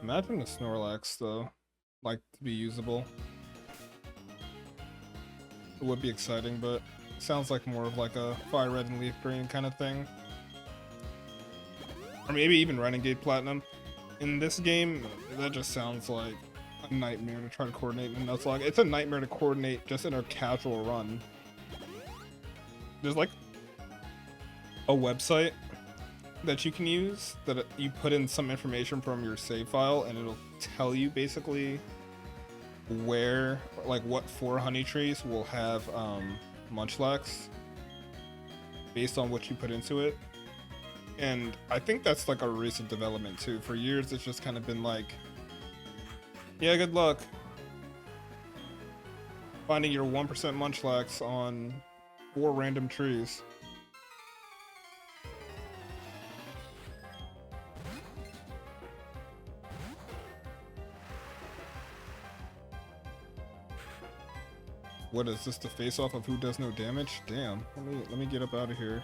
Imagine a Snorlax, though, like, to be usable. It would be exciting, but it sounds like more of like a Fire Red and Leaf Green kind of thing. Or maybe even Renegade Platinum. In this game, that just sounds like a nightmare to try to coordinate in Nuzlocke. It's a nightmare to coordinate just in a casual run. There's like a website that you can use that you put in some information from your save file and it'll tell you basically where, like, what 4 honey trees will have Munchlax based on what you put into it. And I think that's like a recent development too. For years it's just kind of been like, yeah, good luck finding your 1% Munchlax on 4 random trees. What is this, the face off of who does no damage? Damn. Let me get up out of here.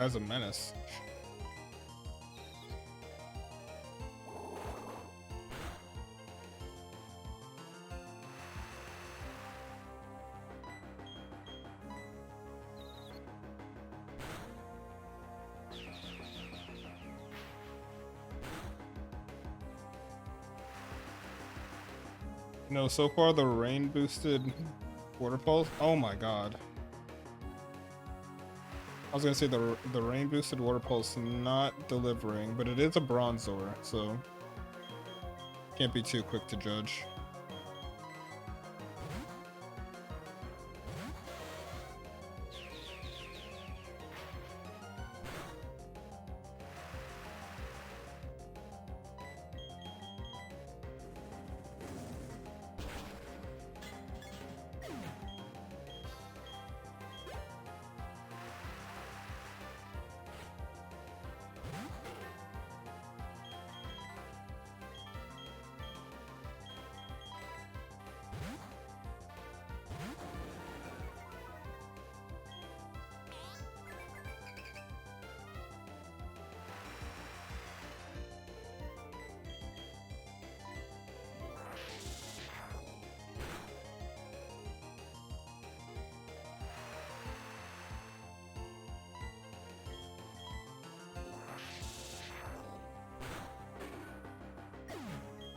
As a menace. No, so far the rain boosted waterfalls. Oh my god. I was gonna say the rain boosted water pulse not delivering, but it is a bronzor, so can't be too quick to judge.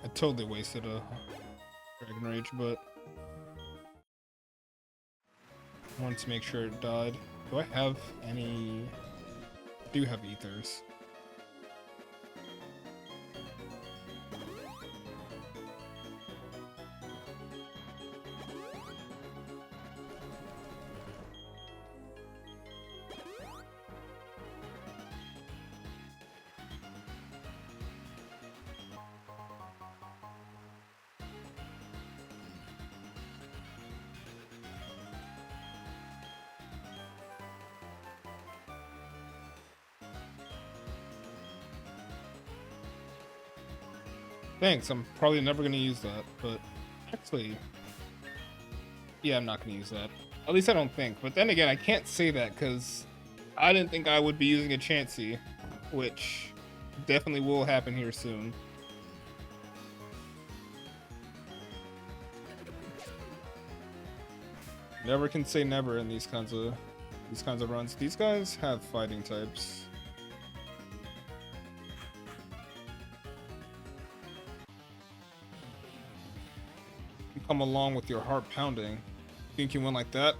I totally wasted a Dragon Rage, but I wanted to make sure it died. Do I have any? I do have ethers. Thanks, I'm probably never gonna use that, but actually, yeah, I'm not gonna use that. At least I don't think. But then again, I can't say that because I didn't think I would be using a Chansey, which definitely will happen here soon. Never can say never in these kinds of runs. These guys have fighting types. Come along with your heart pounding. Think you win like that?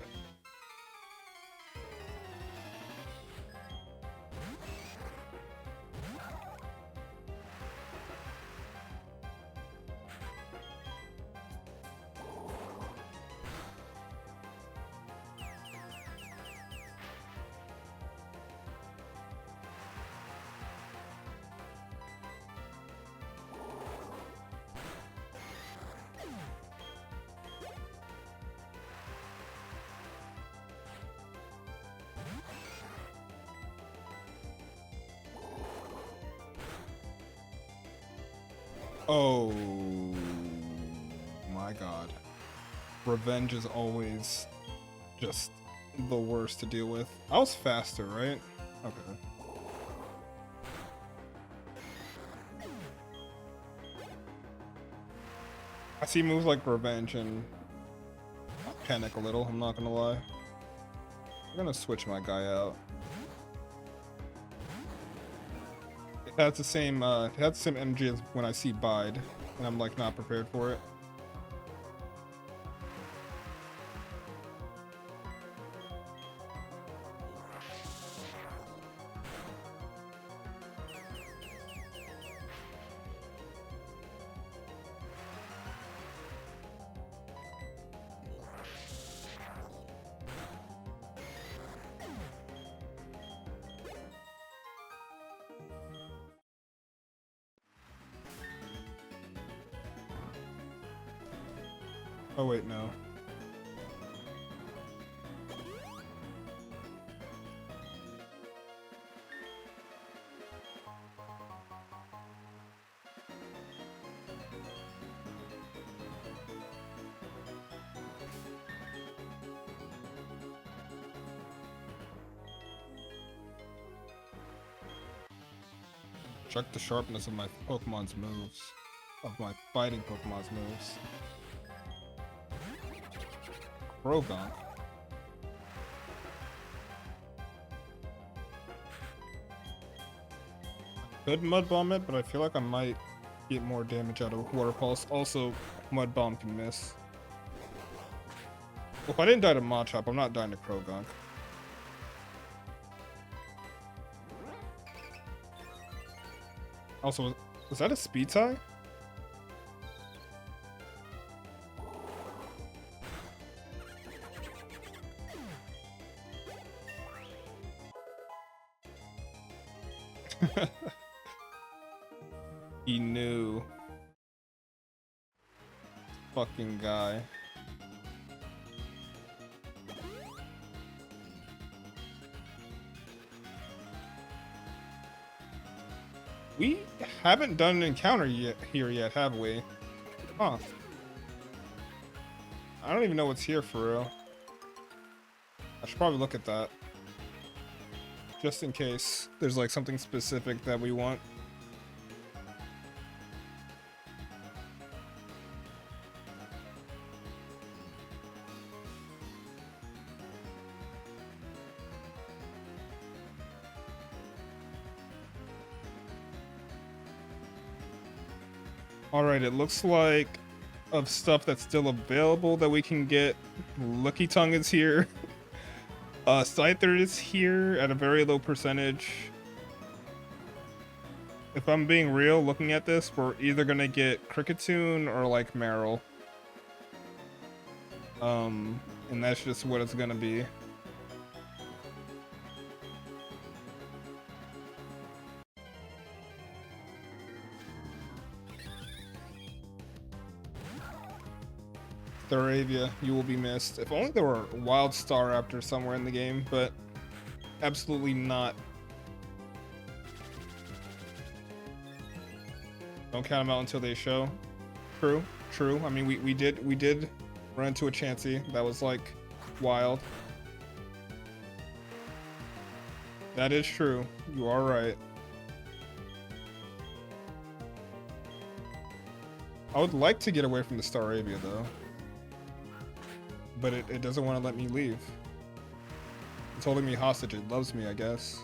Oh my god. Revenge is always just the worst to deal with. I was faster, right? Okay. I see moves like Revenge and I panic a little, I'm not gonna lie. I'm gonna switch my guy out. That's the same MG as when I see Bide, and I'm like not prepared for it. Oh wait, no. Check the sharpness of my Pokemon's moves. Of my fighting Pokemon's moves. Croagunk. Could Mud Bomb it, but I feel like I might get more damage out of Water Pulse. Also, Mud Bomb can miss. Well, if I didn't die to Machop, I'm not dying to Croagunk. Also, was that a speed tie? He knew. Fucking guy. We haven't done an encounter yet, have we? Huh. I don't even know what's here for real. I should probably look at that. Just in case there's like something specific that we want. Alright, it looks like of stuff that's still available that we can get. Lucky Tongue is here. Scyther is here at a very low percentage. If I'm being real, looking at this, we're either gonna get Cricketune or like Meryl. And that's just what it's gonna be. Staravia, you will be missed. If only there were Wild Staraptor somewhere in the game, but absolutely not. Don't count them out until they show. True, true. I mean, we did run into a Chansey that was like wild. That is true. You are right. I would like to get away from the Staravia though. But it doesn't want to let me leave. It's holding me hostage. It loves me, I guess.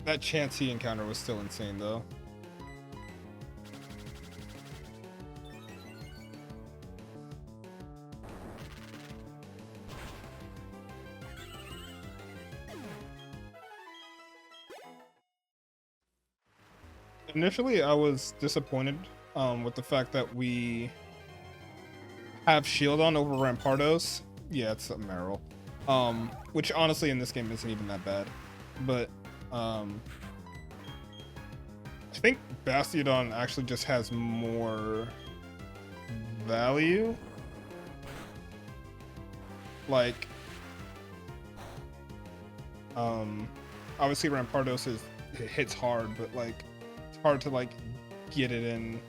That Chansey encounter was still insane, though. Initially, I was disappointed with the fact that we have shield on over Rampardos. Yeah, it's a Meryl. Which honestly in this game isn't even that bad. But I think Bastiodon actually just has more value. Like obviously Rampardos it hits hard, but like it's hard to like get it in.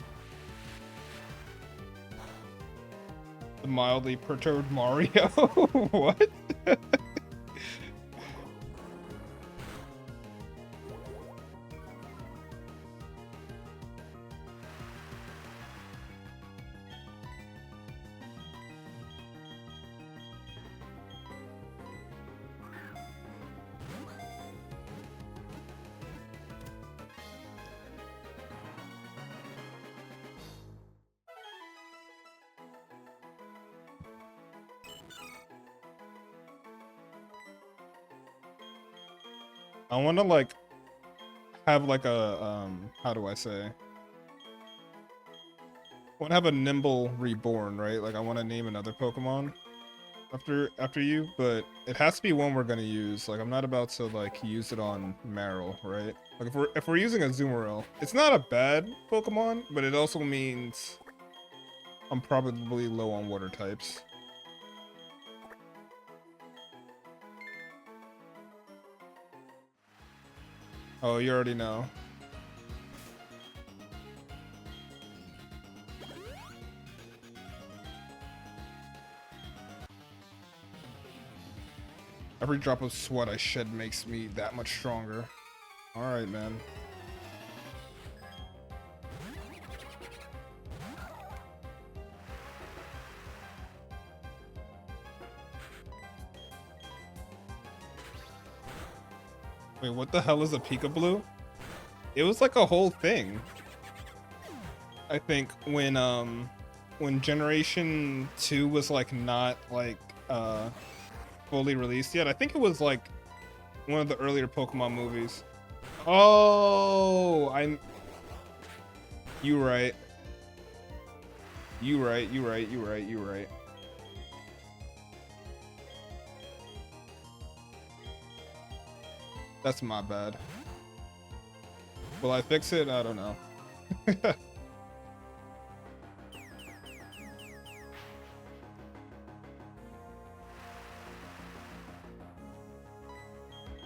The mildly perturbed Mario. What? I want to like have like a how do I say? I want to have a Nimble Reborn, right? Like I want to name another Pokemon after you, but it has to be one we're gonna use. Like I'm not about to like use it on Meryl, right? Like if we're using a Zoomeril, it's not a bad Pokemon, but it also means I'm probably low on water types. Oh, you already know. Every drop of sweat I shed makes me that much stronger. Alright, man. Wait, what the hell is a Peekaboo? It was like a whole thing. I think when Generation 2 was like not like fully released yet. I think it was like one of the earlier Pokemon movies. Oh, you right. You right. That's my bad. Will I fix it? I don't know.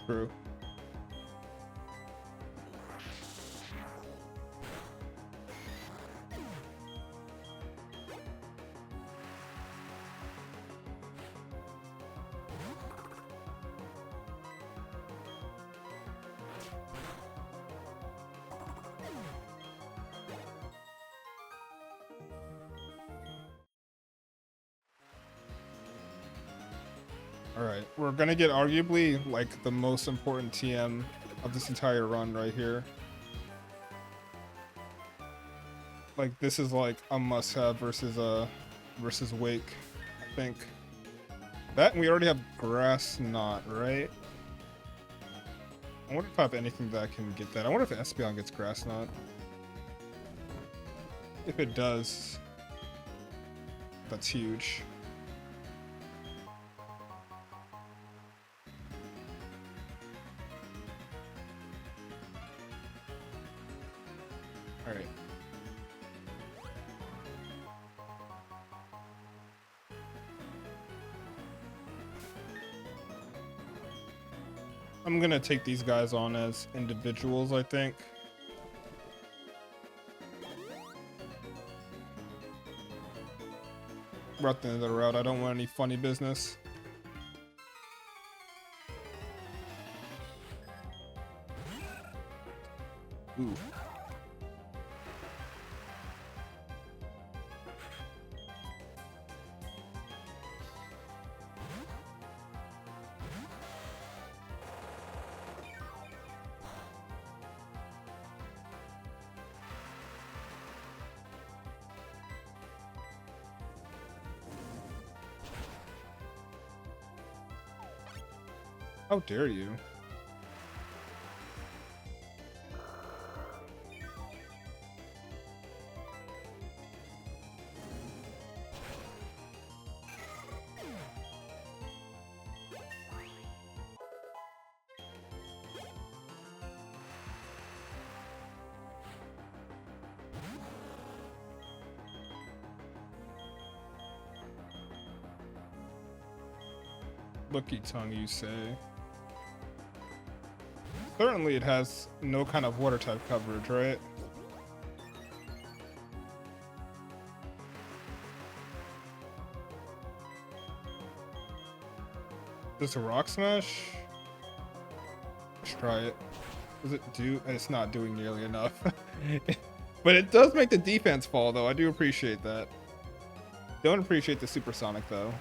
True. Alright, we're gonna get arguably like the most important TM of this entire run right here. Like this is like a must-have versus Wake, I think. That and we already have Grass Knot, right? I wonder if I have anything that can get that. I wonder if Espeon gets Grass Knot. If it does, that's huge. Alright. I'm gonna take these guys on as individuals, I think. We're at the end of the route. I don't want any funny business. Ooh. How dare you? Looky tongue, you say? Certainly it has no kind of water type coverage, right? This a Rock Smash? Let's try it. Does it do? It's not doing nearly enough. But it does make the defense fall, though. I do appreciate that. Don't appreciate the Supersonic, though.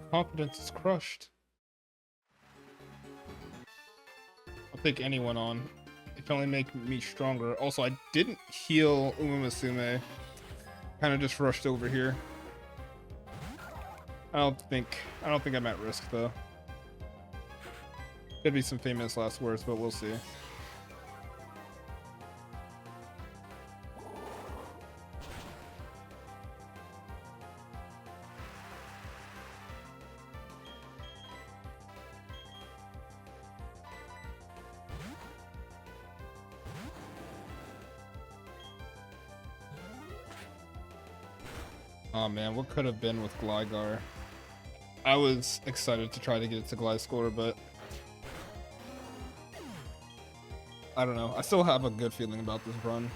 Confidence is crushed. I'll take anyone on. If can only make me stronger. Also, I didn't heal Umamasume. Kind of just rushed over here. I don't think I'm at risk though. Could be some famous last words, but we'll see. Oh man, what could have been with Gligar? I was excited to try to get it to Gliscor, but I don't know. I still have a good feeling about this run.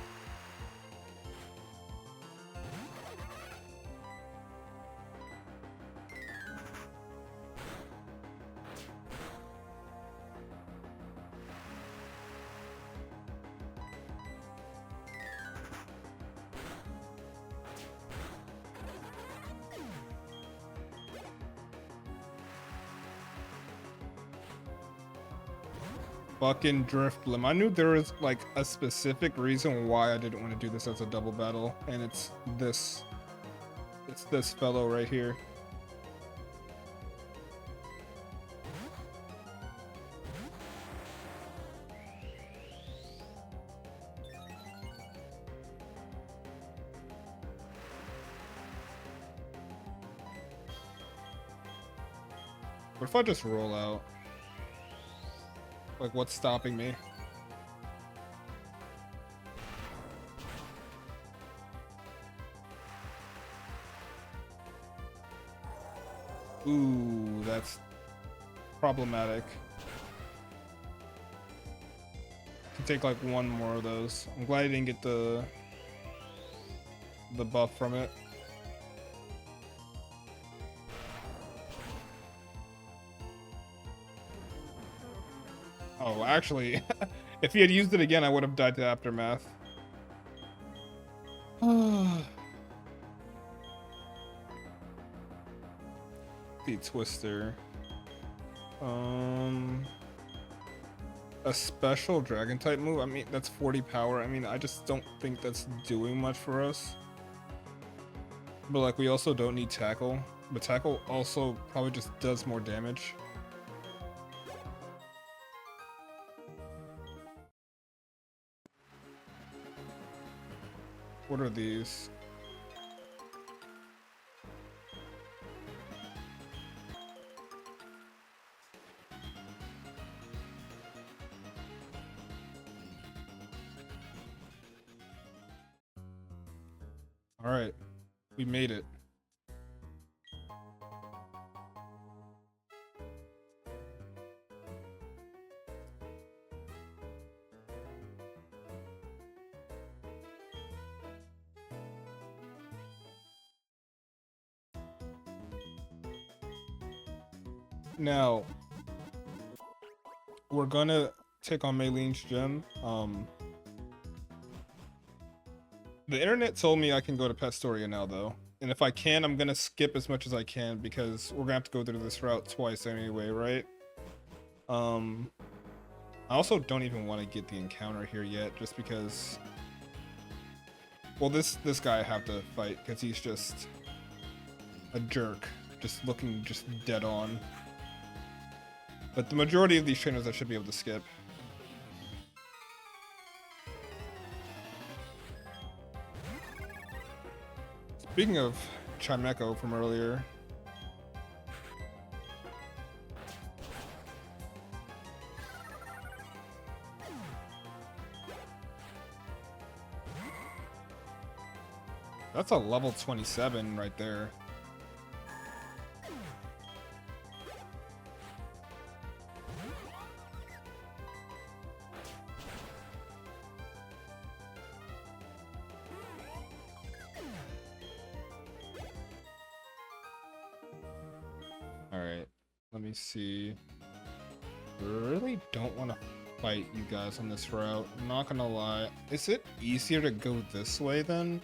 Fucking Driftblim. I knew there was like a specific reason why I didn't want to do this as a double battle, and it's this fellow right here. What if I just roll out? Like, what's stopping me? Ooh, that's problematic. Can take like one more of those. I'm glad I didn't get the buff from it. Oh, actually, if he had used it again, I would have died to Aftermath. The Twister. A special Dragon type move? I mean, that's 40 power. I mean, I just don't think that's doing much for us. But like, we also don't need Tackle. But Tackle also probably just does more damage. What are these? All right, we made it. Now, we're gonna take on Mayleen's gym. The internet told me I can go to Pastoria now, though. And if I can, I'm gonna skip as much as I can because we're gonna have to go through this route twice anyway, right? I also don't even want to get the encounter here yet, just because... Well, this guy I have to fight because he's just a jerk, just looking just dead on. But the majority of these trainers I should be able to skip. Speaking of Chimecho from earlier. That's a level 27 right there. Alright, let me see. Really don't want to fight you guys on this route. I'm not gonna lie. Is it easier to go this way then?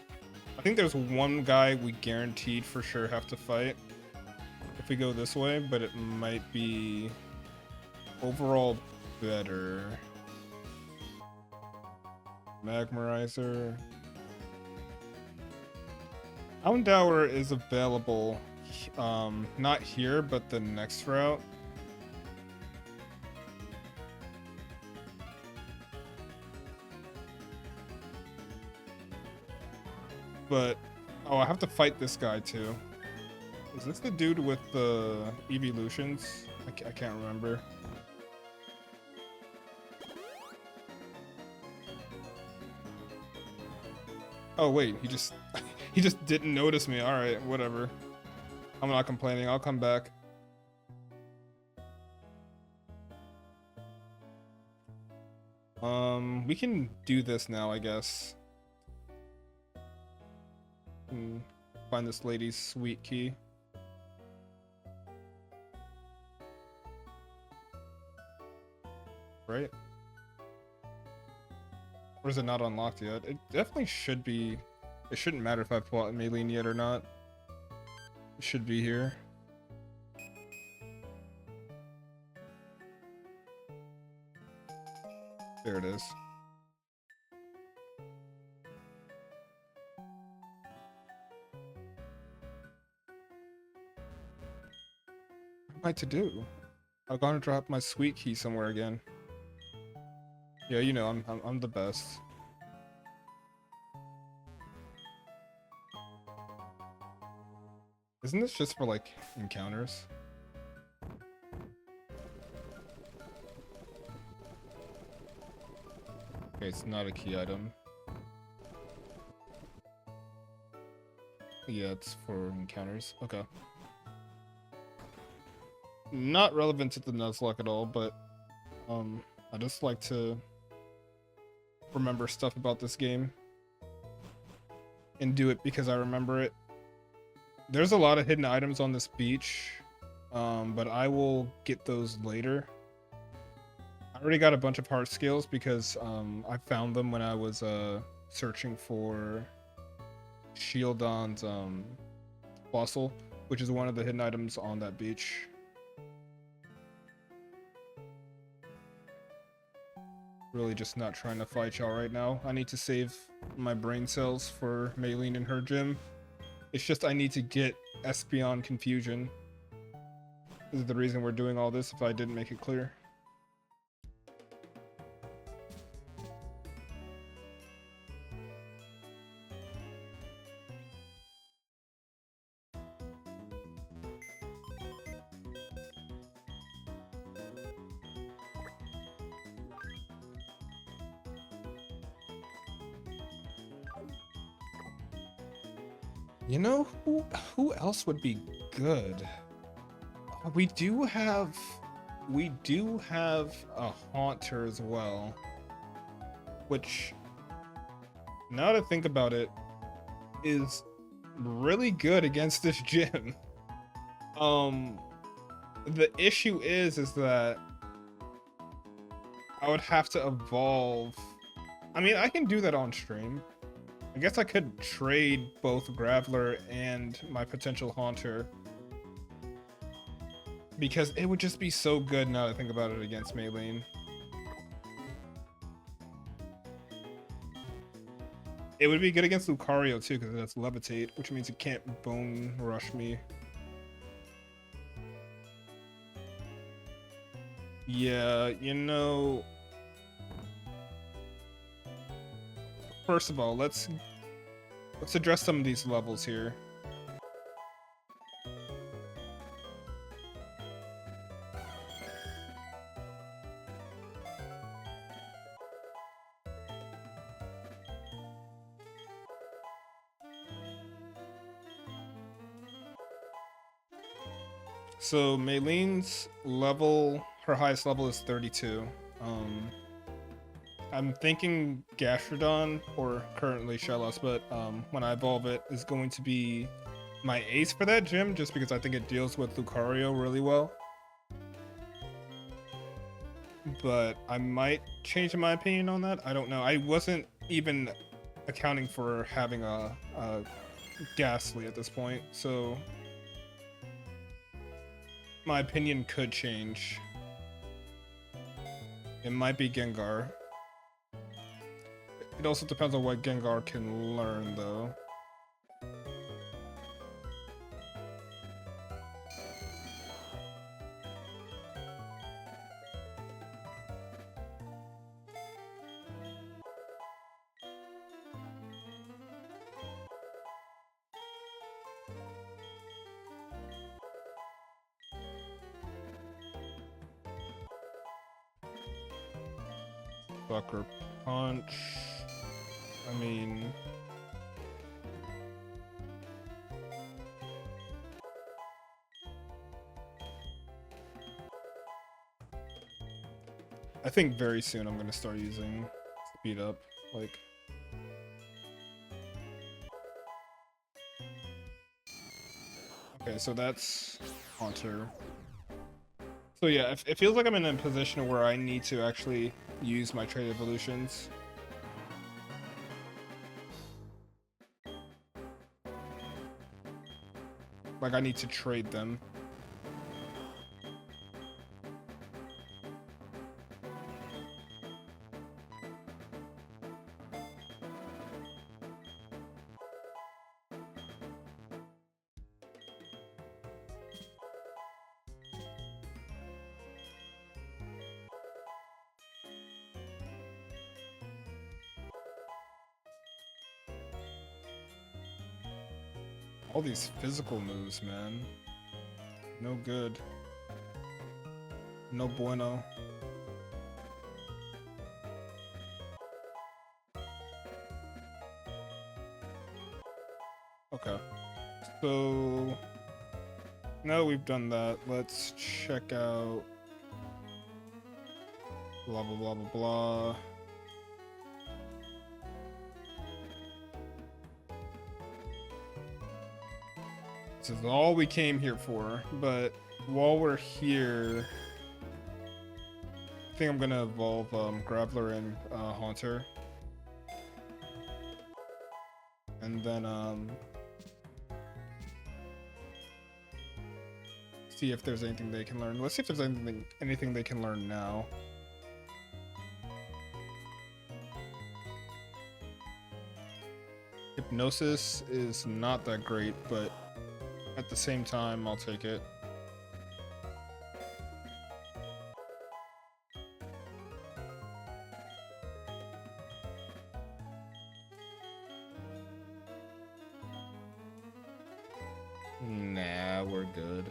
I think there's one guy we guaranteed for sure have to fight if we go this way, but it might be overall better. Magmarizer. Houndour is available, not here, but the next route. But, oh, I have to fight this guy too. Is this the dude with the evolutions? I can't remember. Oh wait, he just he just didn't notice me. All right, whatever. I'm not complaining. I'll come back. We can do this now, I guess. Find this lady's sweet key. Right? Or is it not unlocked yet? It definitely should be. It shouldn't matter if I pull out Maylene yet or not. It should be here. There it is. What am I to do? I'm gonna drop my sweet key somewhere again. Yeah, you know, I'm the best. Isn't this just for like encounters? Okay, it's not a key item. Yeah, it's for encounters. Okay. Not relevant to the Nuzlocke at all, but I just like to remember stuff about this game and do it because I remember it. There's a lot of hidden items on this beach, but I will get those later. I already got a bunch of heart scales because I found them when I was searching for Shieldon's fossil, which is one of the hidden items on that beach. Really just not trying to fight y'all right now. I need to save my brain cells for Maylene and her gym. It's just I need to get Espeon Confusion. This is the reason we're doing all this if I didn't make it clear. You know, who else would be good? We do have a Haunter as well, which, now that I think about it, is really good against this gym. The issue is that I would have to evolve. I mean, I can do that on stream. I guess I could trade both Graveler and my potential Haunter, because it would just be so good now that I think about it against Maylene. It would be good against Lucario too, because that's Levitate, which means it can't Bone Rush me. Yeah, you know... First of all, let's address some of these levels here. So Maylene's level, her highest level is 32. I'm thinking Gastrodon, or currently Shellos, but when I evolve it, is going to be my ace for that gym, just because I think it deals with Lucario really well. But I might change my opinion on that. I don't know. I wasn't even accounting for having a Ghastly at this point, so my opinion could change. It might be Gengar. It also depends on what Gengar can learn, though. Sucker Punch. I mean... I think very soon I'm gonna start using Speed Up, like... Okay, so that's Haunter. So yeah, it feels like I'm in a position where I need to actually use my trade evolutions. Like, I need to trade them. All these physical moves, man. No good. No bueno. Okay. So now that we've done that, let's check out blah blah blah blah blah. This is all we came here for, but while we're here, I think I'm gonna evolve Graveler and Haunter. And then see if there's anything they can learn. Let's see if there's anything they can learn now. Hypnosis is not that great, but at the same time, I'll take it. Nah, we're good.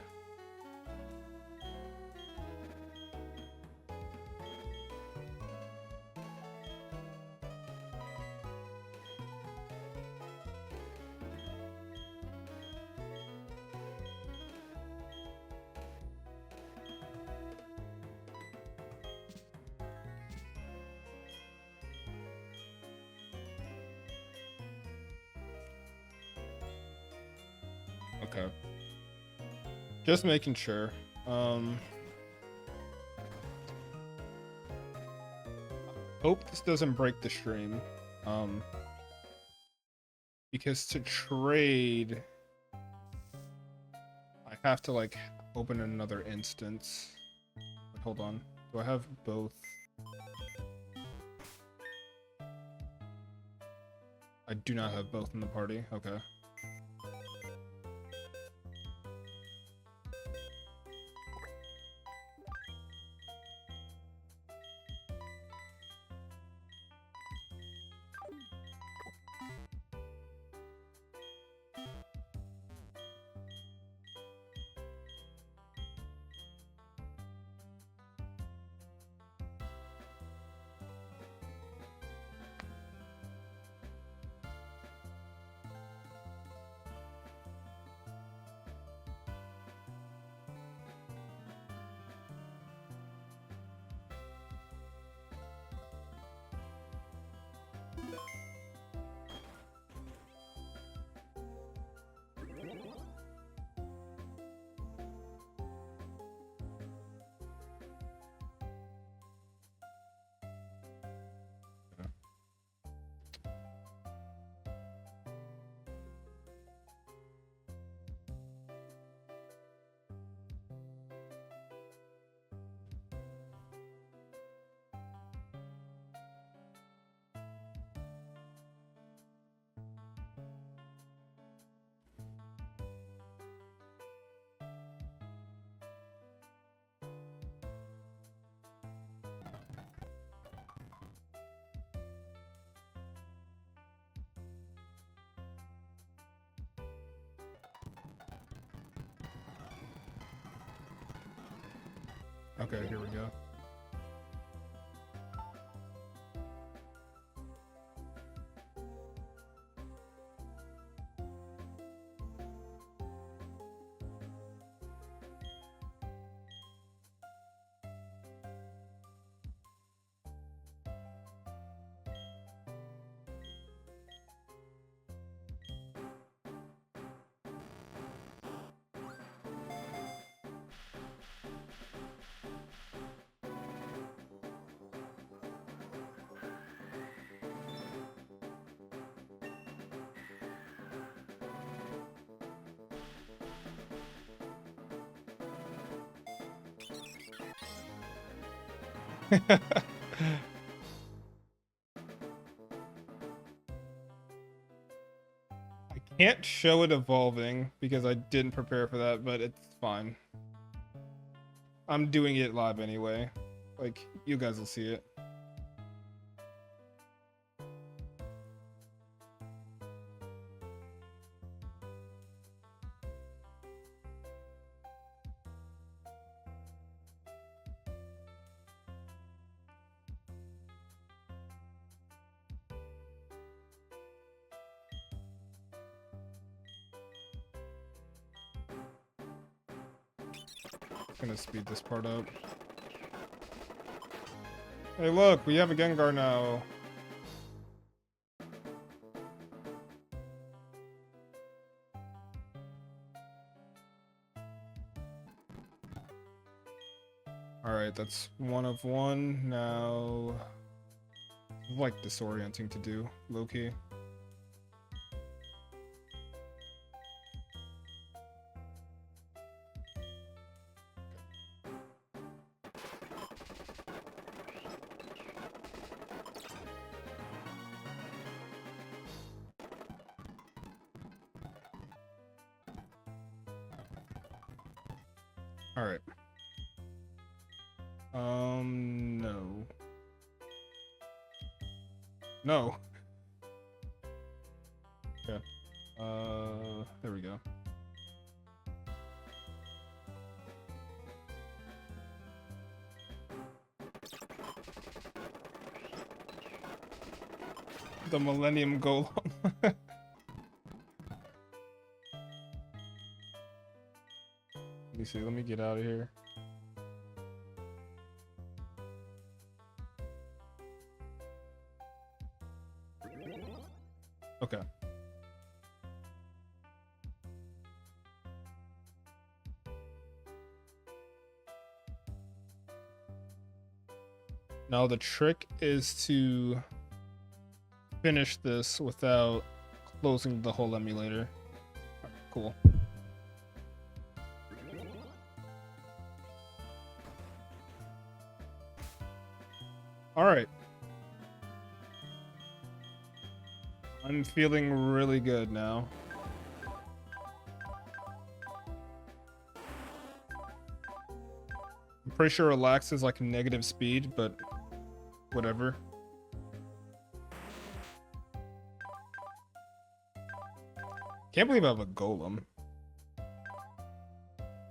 Okay. Just making sure. Hope this doesn't break the stream. Because to trade, I have to like open another instance. But hold on. Do I have both? I do not have both in the party. Okay. Okay, here we go. I can't show it evolving because I didn't prepare for that, but it's fine. I'm doing it live anyway. Like, you guys will see it. I'm gonna speed this part up. Hey, look, we have a Gengar now. Alright, that's 1 of 1. Now, like disorienting to do, low-key. Alright. No. No. Okay. There we go. The Millennium Golem. Let me see, let me get out of here. Okay. Now the trick is to finish this without closing the whole emulator. Right, cool. All right. I'm feeling really good now. I'm pretty sure relax is like negative speed, but whatever. Can't believe I have a golem.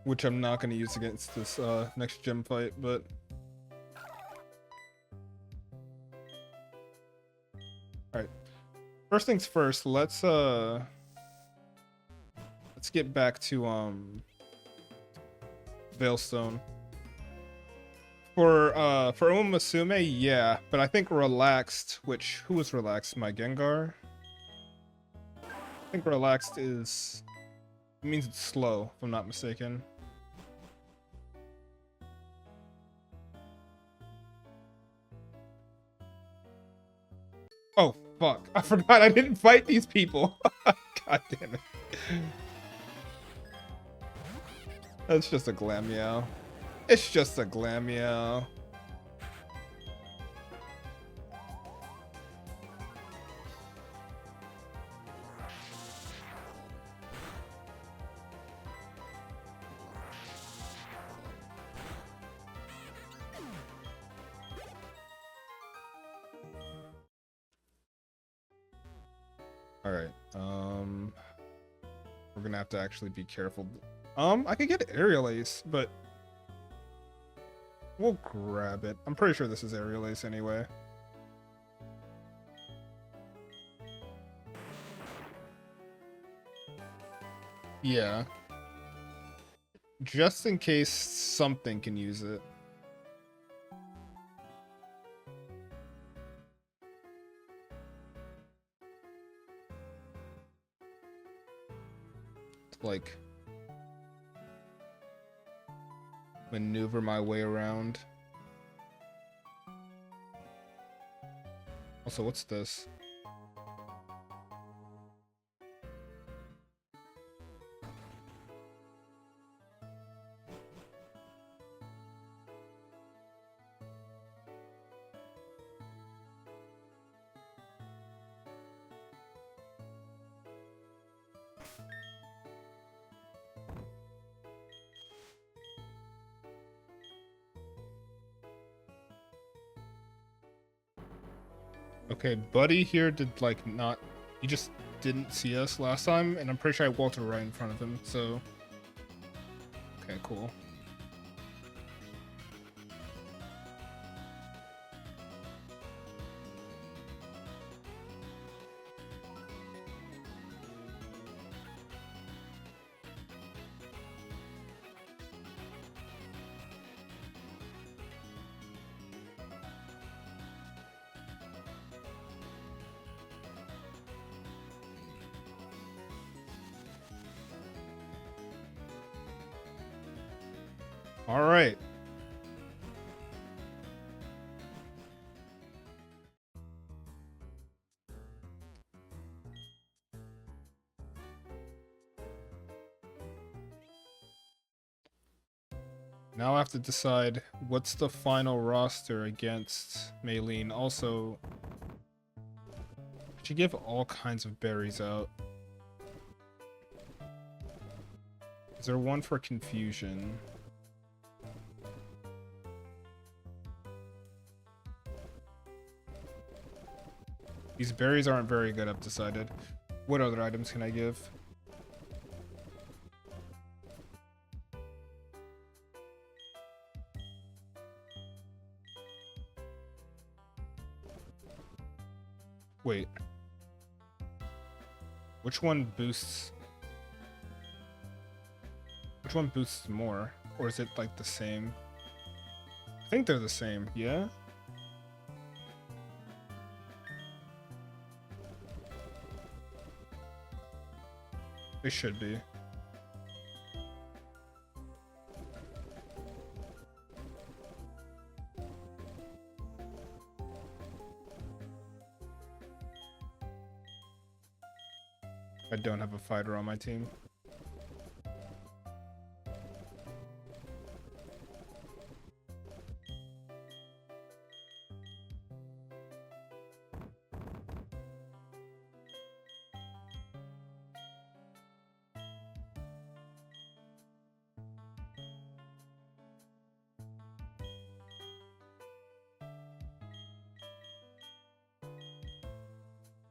Which I'm not going to use against this next gym fight, but... Alright. First things first, let's get back to Veilstone. For Umasume, yeah, but I think relaxed, who was relaxed? My Gengar? I think relaxed it means it's slow, if I'm not mistaken. Oh, fuck. I forgot I didn't fight these people. God damn it. That's just a Glameow. It's just a Glameow. Alright, we're gonna have to actually be careful. I could get Aerial Ace, but We'll grab it. I'm pretty sure this is Aerial Ace anyway. Yeah. Just in case something can use it. Like maneuver my way around. Also, what's this? Okay, Buddy here did like not, he just didn't see us last time, and I'm pretty sure I walked right in front of him, so. Okay, cool. All right. Now I have to decide what's the final roster against Maylene. Also, I should give all kinds of berries out. Is there one for confusion? These berries aren't very good, I've decided. What other items can I give? Wait. Which one boosts? Which one boosts more? Or is it like the same? I think they're the same, yeah? They should be. I don't have a fighter on my team.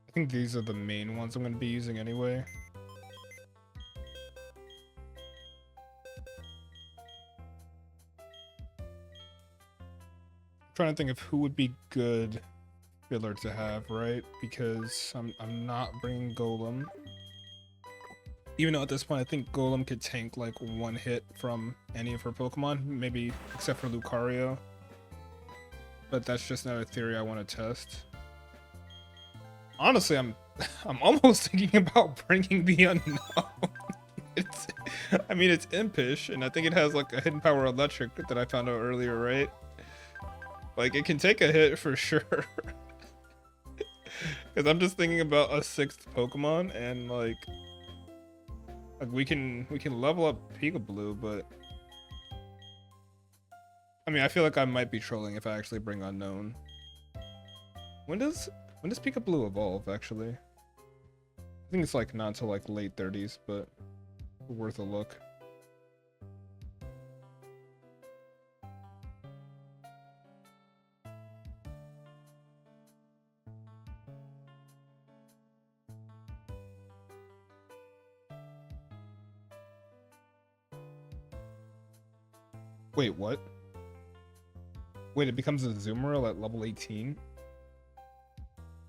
I think these are the main ones I'm going to be using anyway. I'm trying to think of who would be good filler to have, right? Because I'm not bringing Golem. Even though at this point I think Golem could tank like one hit from any of her Pokemon, maybe except for Lucario. But that's just another theory I want to test. Honestly, I'm almost thinking about bringing the Unknown. I mean, it's impish, and I think it has like a hidden power electric that I found out earlier, right? Like, it can take a hit for sure. Because I'm just thinking about a 6th Pokemon, and like we can level up Peekaboo, but I mean, I feel like I might be trolling if I actually bring Unknown. When does Peekaboo evolve, actually? I think it's like not until like late 30s, but worth a look. Wait, what? Wait, it becomes a Zoomerl at level 18?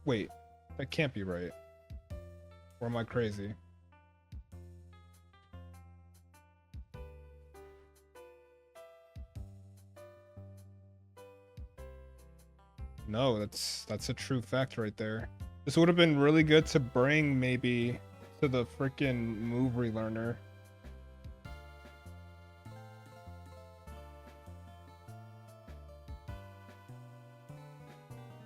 Wait, that can't be right. Or am I crazy? No, that's a true fact right there. This would have been really good to bring maybe to the freaking move relearner.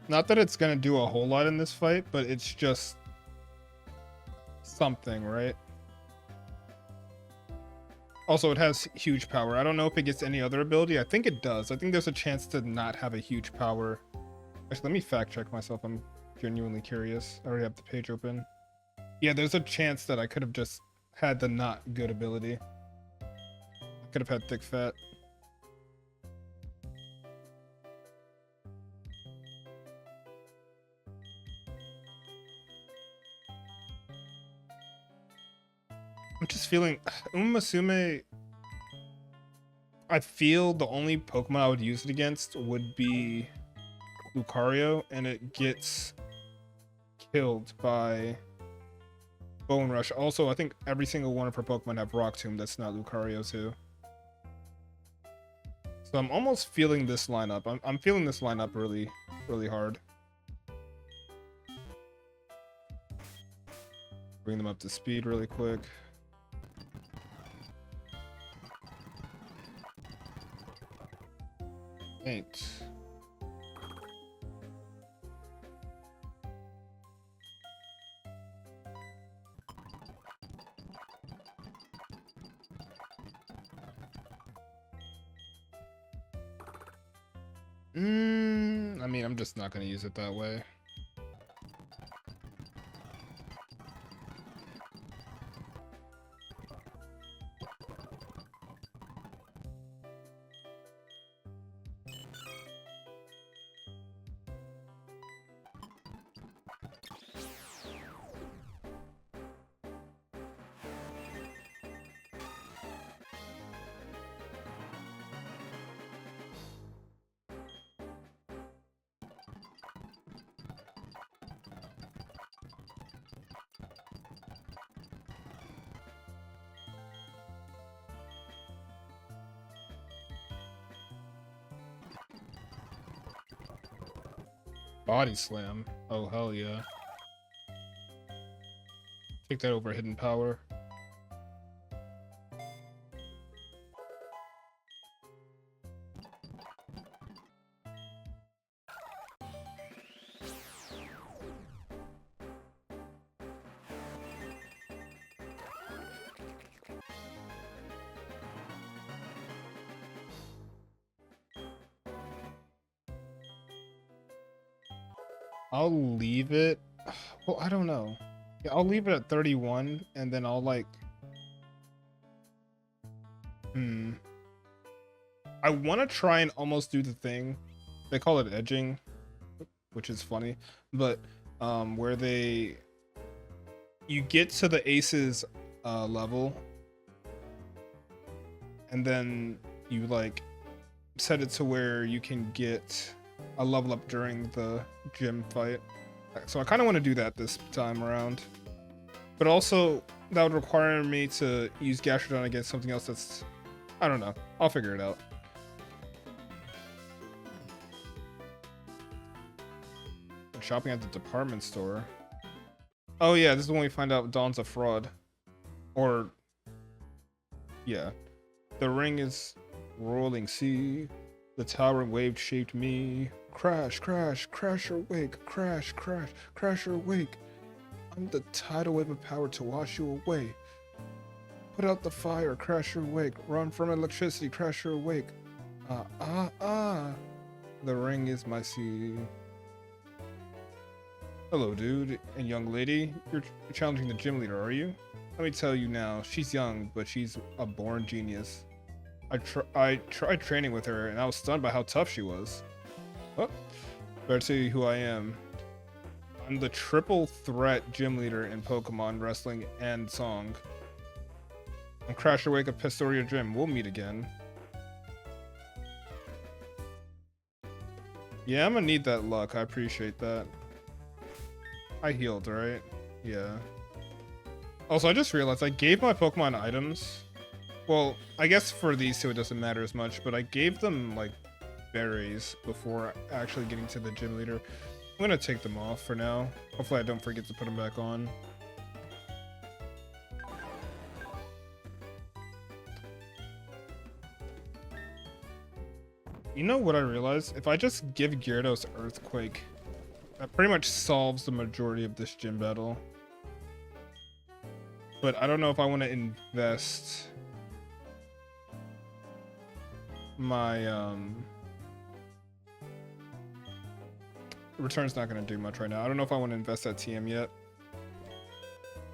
Not that it's gonna do a whole lot in this fight, but it's just something, right? Also, it has huge power. I don't know if it gets any other ability. I think it does. I think there's a chance to not have a huge power. Actually, let me fact check myself. I'm genuinely curious. I already have the page open. Yeah, there's a chance that I could have just had the not good ability. I could have had thick fat. I'm just feeling Umasume. I feel the only Pokemon I would use it against would be Lucario, and it gets killed by Bone Rush. Also, I think every single one of her Pokemon have Rock Tomb that's not Lucario too. So I'm almost feeling this lineup. I'm feeling this lineup really, really hard. Bring them up to speed really quick. Ain't. I mean, I'm just not going to use it that way. Body Slam. Oh, hell yeah. Take that over Hidden Power. I'll leave it. Well, I don't know. Yeah, I'll leave it at 31, and then I'll like. I want to try and almost do the thing. They call it edging, which is funny, but where you get to the aces level, and then you like set it to where you can get a level up during the gym fight. So I kind of want to do that this time around, but also that would require me to use Gastrodon against something else that's, I don't know, I'll figure it out. Shopping at the department store. Oh yeah, this is when we find out Dawn's a fraud. Or yeah, the ring is rolling sea, the towering wave shaped me. Crash, crash, crash or wake, crash, crash, crash or wake. I'm the tidal wave of power to wash you away. Put out the fire, crash or wake. Run from electricity, crash or wake. The ring is my sea. Hello, dude and young lady. You're challenging the gym leader, are you? Let me tell you now, she's young, but she's a born genius. I tried training with her, and I was stunned by how tough she was. Oh, better tell you who I am. I'm the triple threat gym leader in Pokemon, wrestling, and song. I'm Crasher Wake of Pistoria Gym. We'll meet again. Yeah, I'm gonna need that luck. I appreciate that. I healed, right? Yeah. Also, I just realized I gave my Pokemon items. Well, I guess for these two it doesn't matter as much, but I gave them, like, berries before actually getting to the gym leader. I'm gonna take them off for now. Hopefully I don't forget to put them back on. You know what I realized? If I just give Gyarados Earthquake, that pretty much solves the majority of this gym battle. But I don't know if I want to invest my return's not going to do much right now. I don't know if I want to invest that TM yet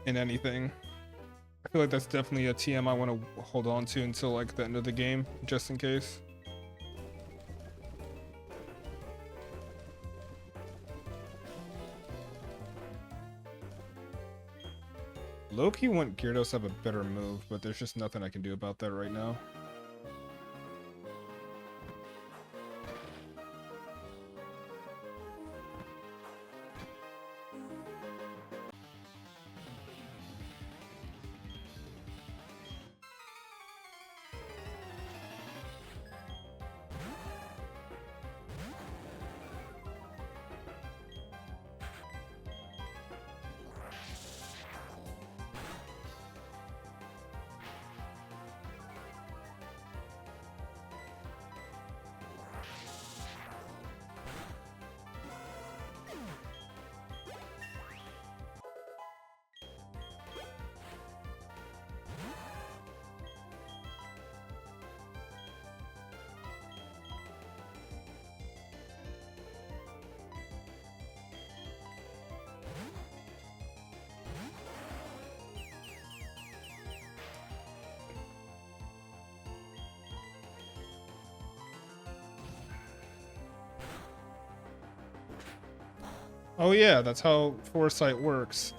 in anything. I feel like that's definitely a TM I want to hold on to until like the end of the game, just in case. Loki want Gyarados to have a better move, but there's just nothing I can do about that right now. Oh yeah, that's how Foresight works.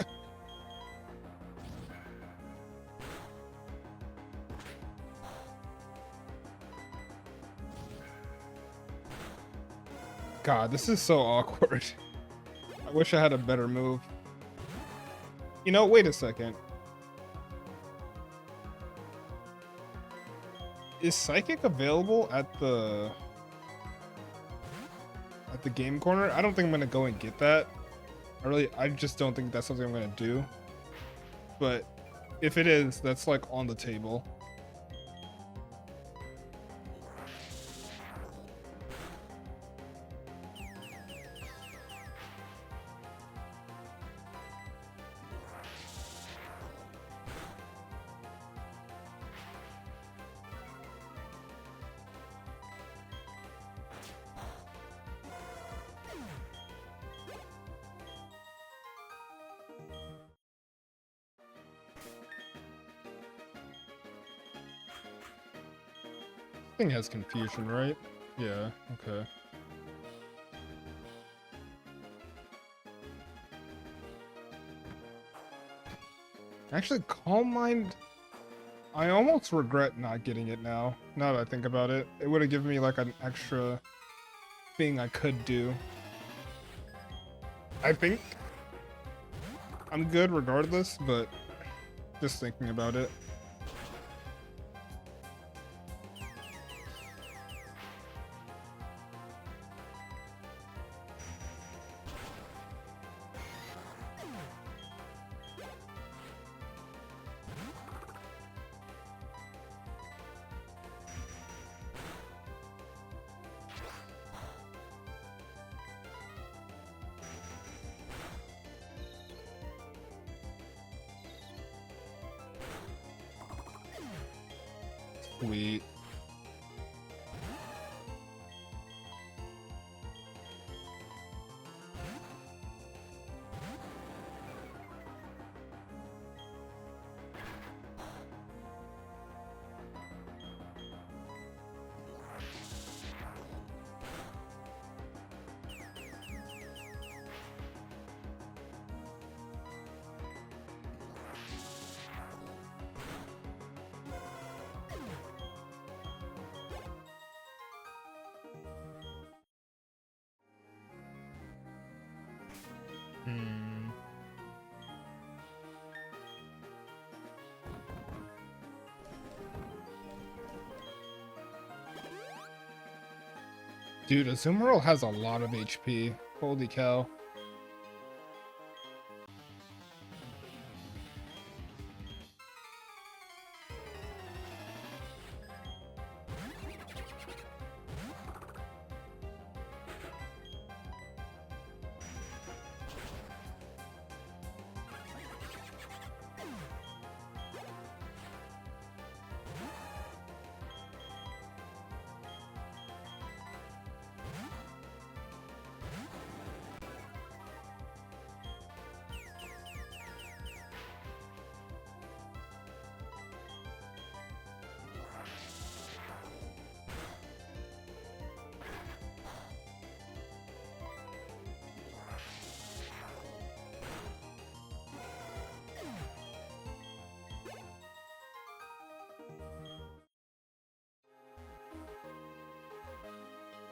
God, this is so awkward. I wish I had a better move. You know, wait a second. Is Psychic available at the game corner? I don't think I'm gonna go and get that. I just don't think that's something I'm gonna do. But if it is, that's like on the table. Thing has confusion, right? Yeah, okay. Actually, Calm Mind, I almost regret not getting it now that I think about it. It would have given me like an extra thing I could do. I think I'm good regardless, but just thinking about it. Sweet. Dude, Azumarill has a lot of HP. Holy cow.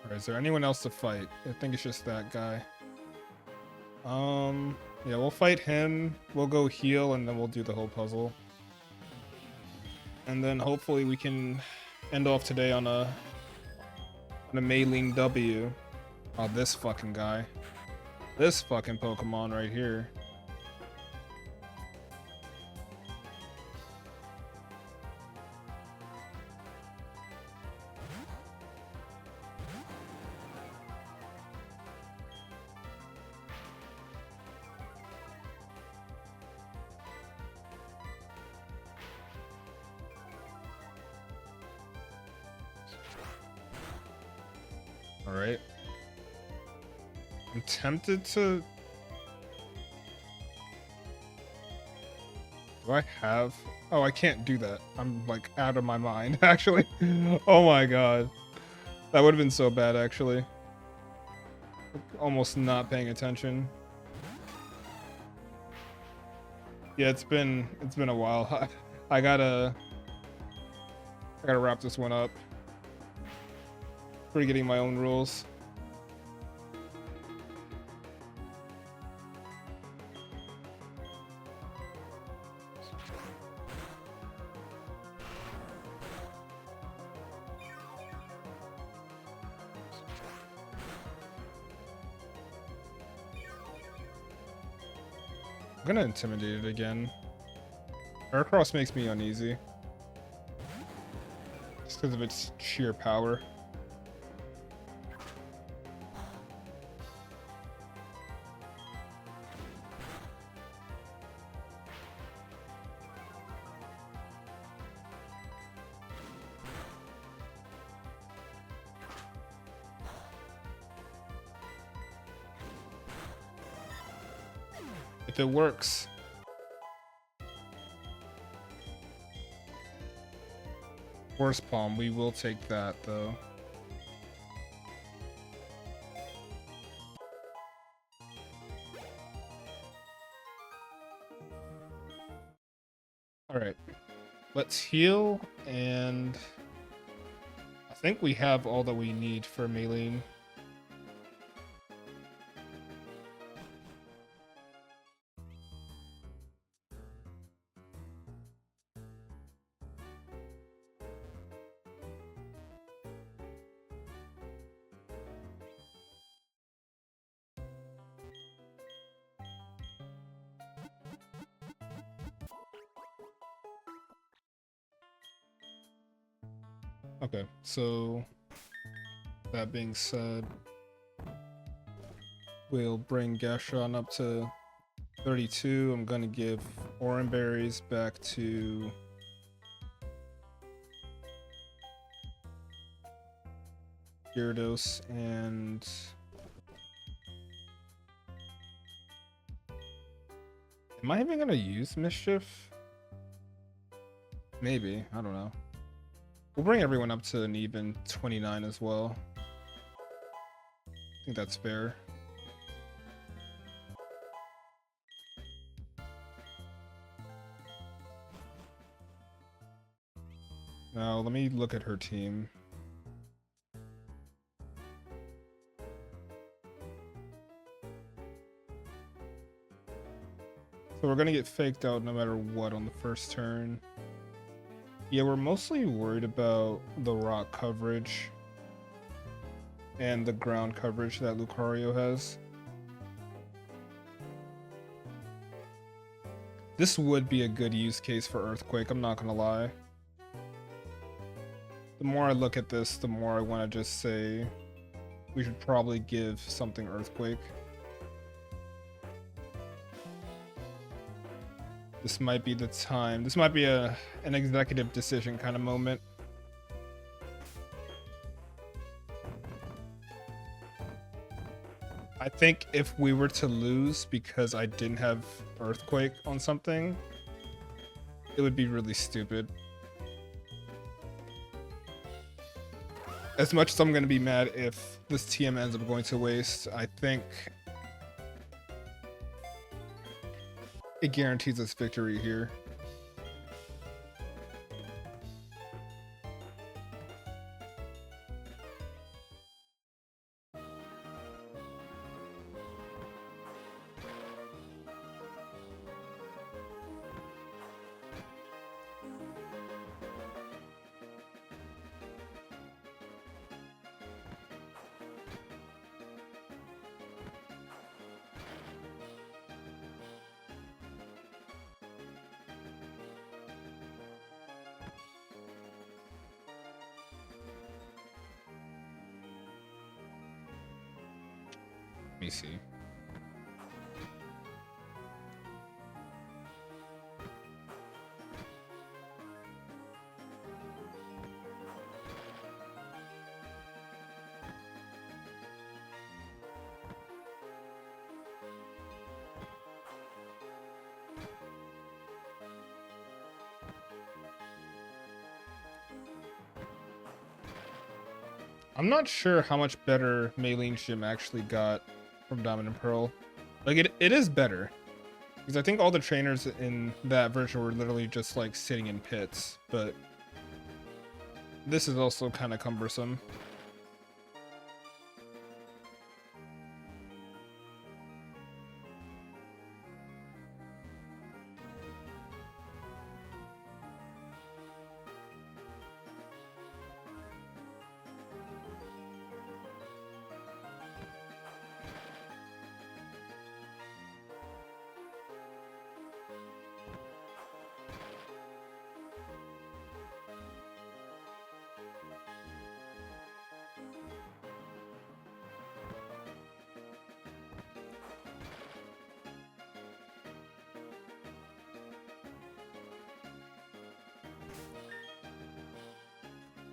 Alright, is there anyone else to fight? I think it's just that guy. Yeah, we'll fight him. We'll go heal, and then we'll do the whole puzzle. And then hopefully we can end off today on a Mailing W. Oh, this fucking guy. This fucking Pokemon right here. Alright. I'm tempted to... Do I have... Oh, I can't do that. I'm, like, out of my mind, actually. Oh my god. That would have been so bad, actually. Almost not paying attention. Yeah, it's been a while. I gotta wrap this one up. Forgetting my own rules. I'm gonna intimidate it again. Heracross makes me uneasy. Just because of its sheer power. If it works. Horse Palm, we will take that though. Alright. Let's heal, and I think we have all that we need for Maylene. Okay, so that being said, we'll bring Gashon up to 32. I'm gonna give Oran Berries back to Gyarados, and am I even gonna use Mischief? Maybe, I don't know. We'll bring everyone up to an even 29 as well. I think that's fair. Now, let me look at her team. So we're gonna get faked out no matter what on the first turn. Yeah, we're mostly worried about the rock coverage. and the ground coverage that Lucario has. This would be a good use case for Earthquake, I'm not gonna lie. The more I look at this, the more I want to just say we should probably give something Earthquake. This might be the time. This might be an executive decision kind of moment. I think if we were to lose because I didn't have Earthquake on something, it would be really stupid. As much as I'm going to be mad if this TM ends up going to waste, I think it guarantees us victory here. Let me see. I'm not sure how much better Maylene Shim actually got from Diamond and Pearl. Like it is better. Because I think all the trainers in that version were literally just like sitting in pits, but this is also kind of cumbersome.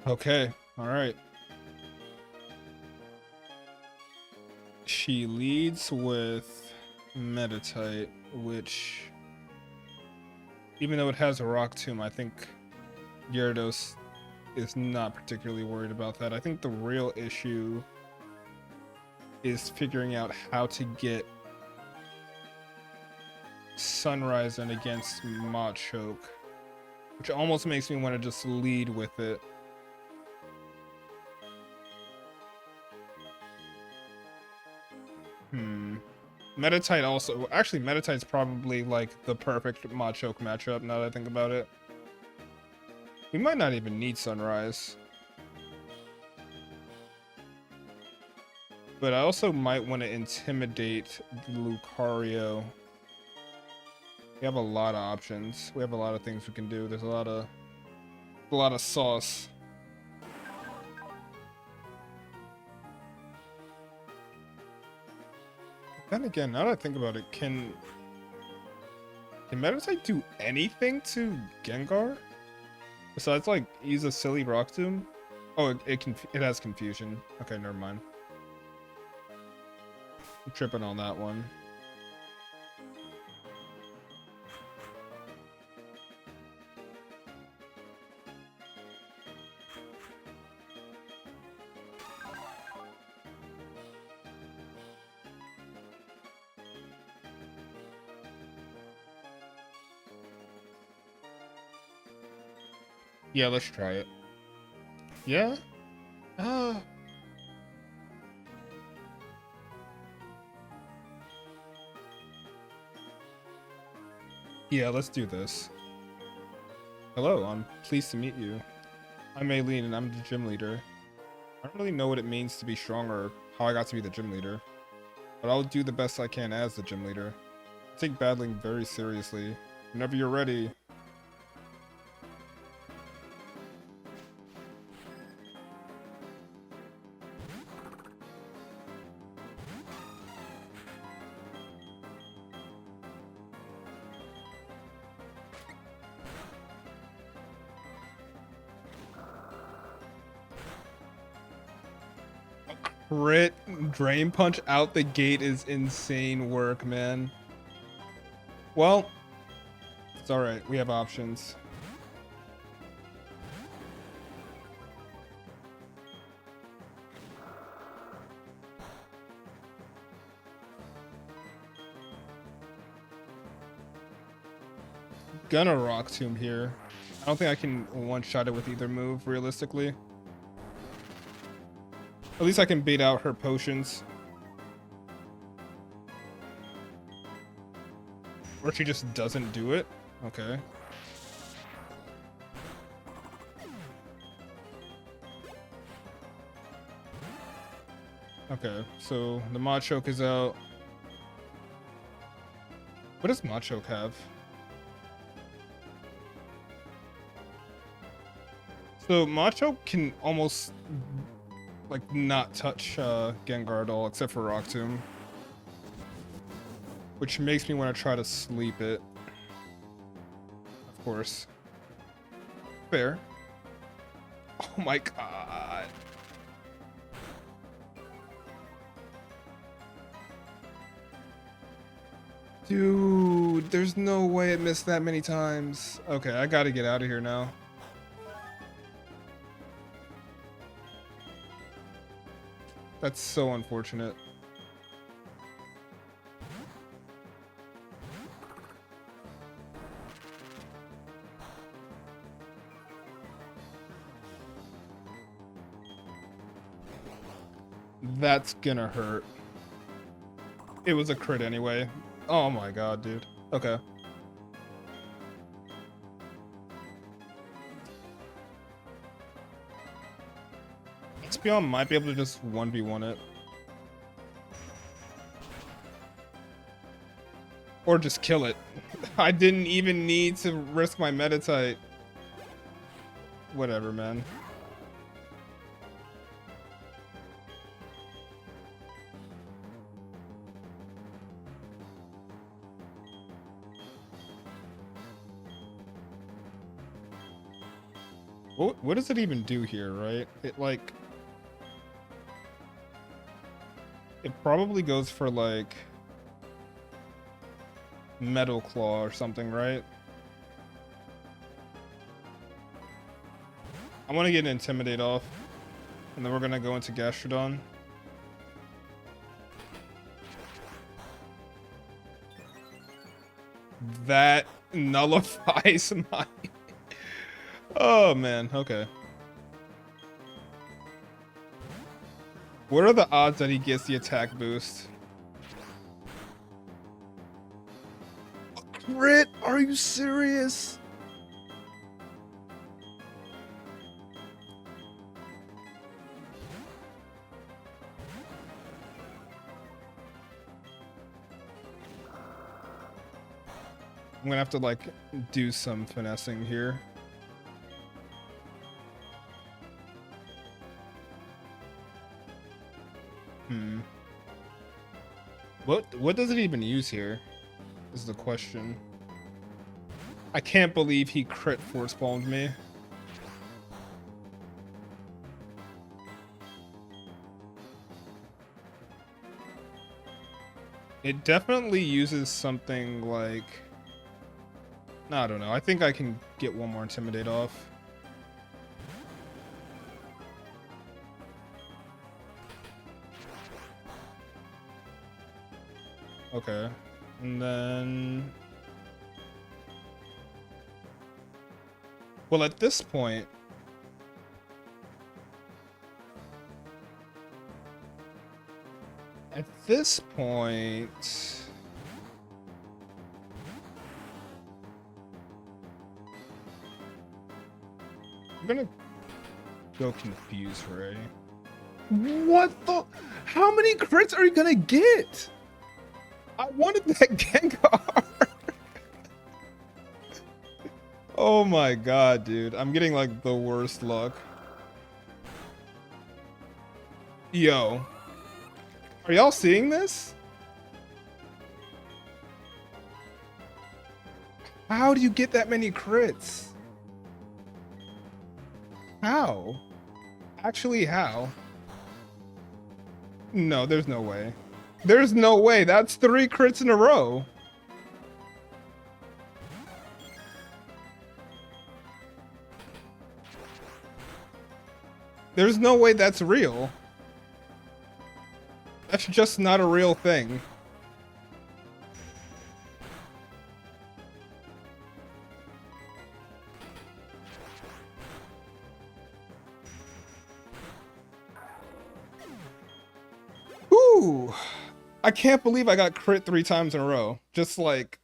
Okay, all right. She leads with Meditite, which, even though it has a Rock Tomb, I think Gyarados is not particularly worried about that. I think the real issue is figuring out how to get Sunrise in against Machoke, which almost makes me want to just lead with it. Meditite also, actually Meditite's probably like the perfect Machoke matchup now that I think about it. We might not even need Sunrise. But I also might want to intimidate Lucario. We have a lot of options. We have a lot of things we can do. There's a lot of sauce. Then again, now that I think about it, can Meditite do anything to Gengar? Besides, like, use a silly Rock Tomb? Oh, it has Confusion. Okay, never mind. I'm tripping on that one. Yeah, let's try it. Yeah? Yeah, let's do this. Hello, I'm pleased to meet you. I'm Aileen and I'm the gym leader. I don't really know what it means to be strong or how I got to be the gym leader, but I'll do the best I can as the gym leader. I take battling very seriously. Whenever you're ready. Crit Drain Punch out the gate is insane work, man. Well, it's alright. We have options. Gonna Rock Tomb here. I don't think I can one-shot it with either move, realistically. At least I can bait out her potions. Or she just doesn't do it. Okay. Okay, so the Machoke is out. What does Machoke have? So Machoke can almost like not touch Gengar at all except for Rock Tomb. Which makes me want to try to sleep it. Of course. Fair. Oh my god. Dude, there's no way it missed that many times. Okay, I gotta get out of here now. That's so unfortunate. That's gonna hurt. It was a crit anyway. Oh my god, dude. Okay. Espeon might be able to just 1v1 it. Or just kill it. I didn't even need to risk my Meditite. Whatever, man. What does it even do here, right? It like... It probably goes for like... Metal Claw or something, right? I want to get an Intimidate off. And then we're going to go into Gastrodon. That nullifies my... Oh, man. Okay. What are the odds that he gets the attack boost? Crit? Are you serious? I'm gonna have to like do some finessing here. What does it even use here? Is the question. I can't believe he crit force palmed me. It definitely uses something like... I don't know. I think I can get one more Intimidate off. Okay. And then... Well, at this point... At this point... I'm gonna go Confuse Ray. What the? How many crits are you gonna get? I wanted that Gengar. Oh my god, dude. I'm getting like the worst luck. Yo. Are y'all seeing this? How do you get that many crits? How? Actually, how? No, there's no way. There's no way. That's 3 crits in a row. There's no way that's real. That's just not a real thing. Ooh. I can't believe I got crit 3 times in a row. Just like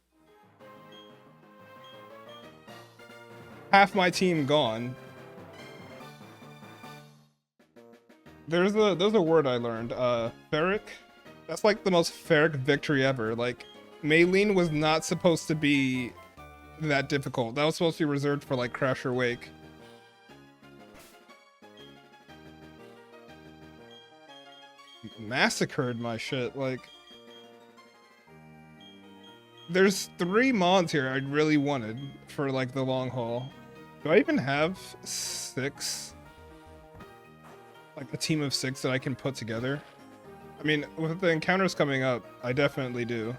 half my team gone. There's a word I learned, Ferric. That's like the most Ferric victory ever. Like, Maylene was not supposed to be that difficult. That was supposed to be reserved for like Crash or Wake. Massacred my shit. Like, there's 3 mods here I really wanted for like the long haul. Do I even have 6? Like a team of 6 that I can put together? I mean, with the encounters coming up, I definitely do.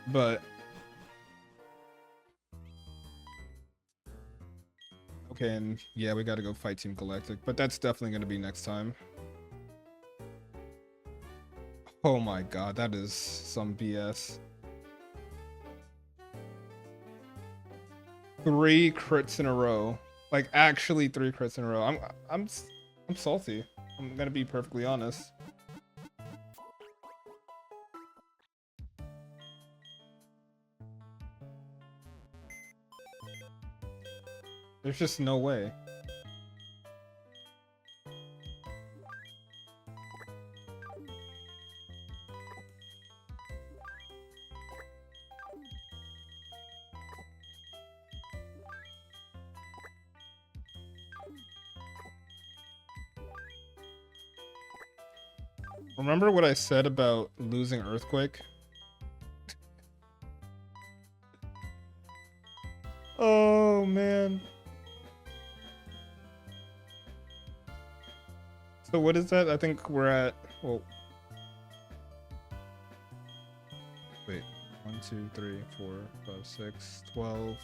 But okay, and yeah, we gotta go fight Team Galactic, but that's definitely gonna be next time. Oh my god, that is some BS. 3 crits in a row. Like, actually 3 crits in a row. I'm salty. I'm gonna be perfectly honest. There's just no way. Remember what I said about losing Earthquake? Oh, man. So what is that? I think we're at, well, wait, 1, 2, 3, 4, 5, 6, 12.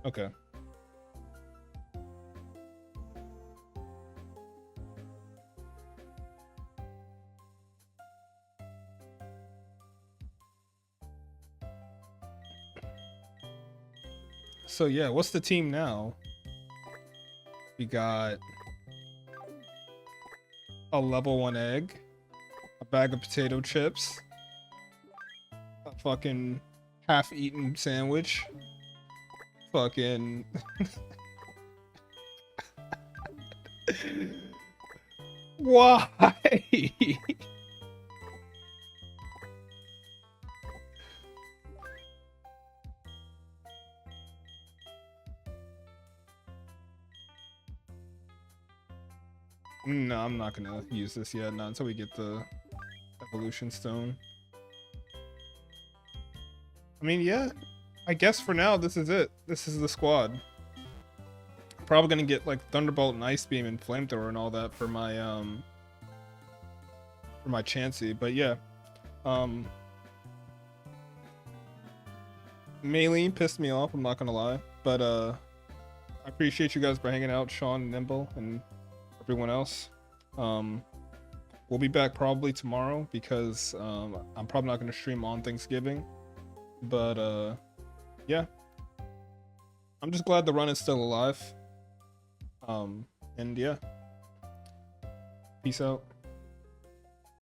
Okay. So yeah, what's the team now? We got a level 1 egg, a bag of potato chips, a fucking half-eaten sandwich, fucking why? No, I'm not gonna use this yet, not until we get the evolution stone. I mean, yeah, I guess for now this is it. This is the squad. Probably gonna get like Thunderbolt and Ice Beam and Flamethrower and all that for my Chansey, but yeah. Maylene pissed me off, I'm not gonna lie, but I appreciate you guys for hanging out, Sean, Nimble, and everyone else. We'll be back probably tomorrow because I'm probably not going to stream on Thanksgiving, but yeah, I'm just glad the run is still alive. And yeah, peace out.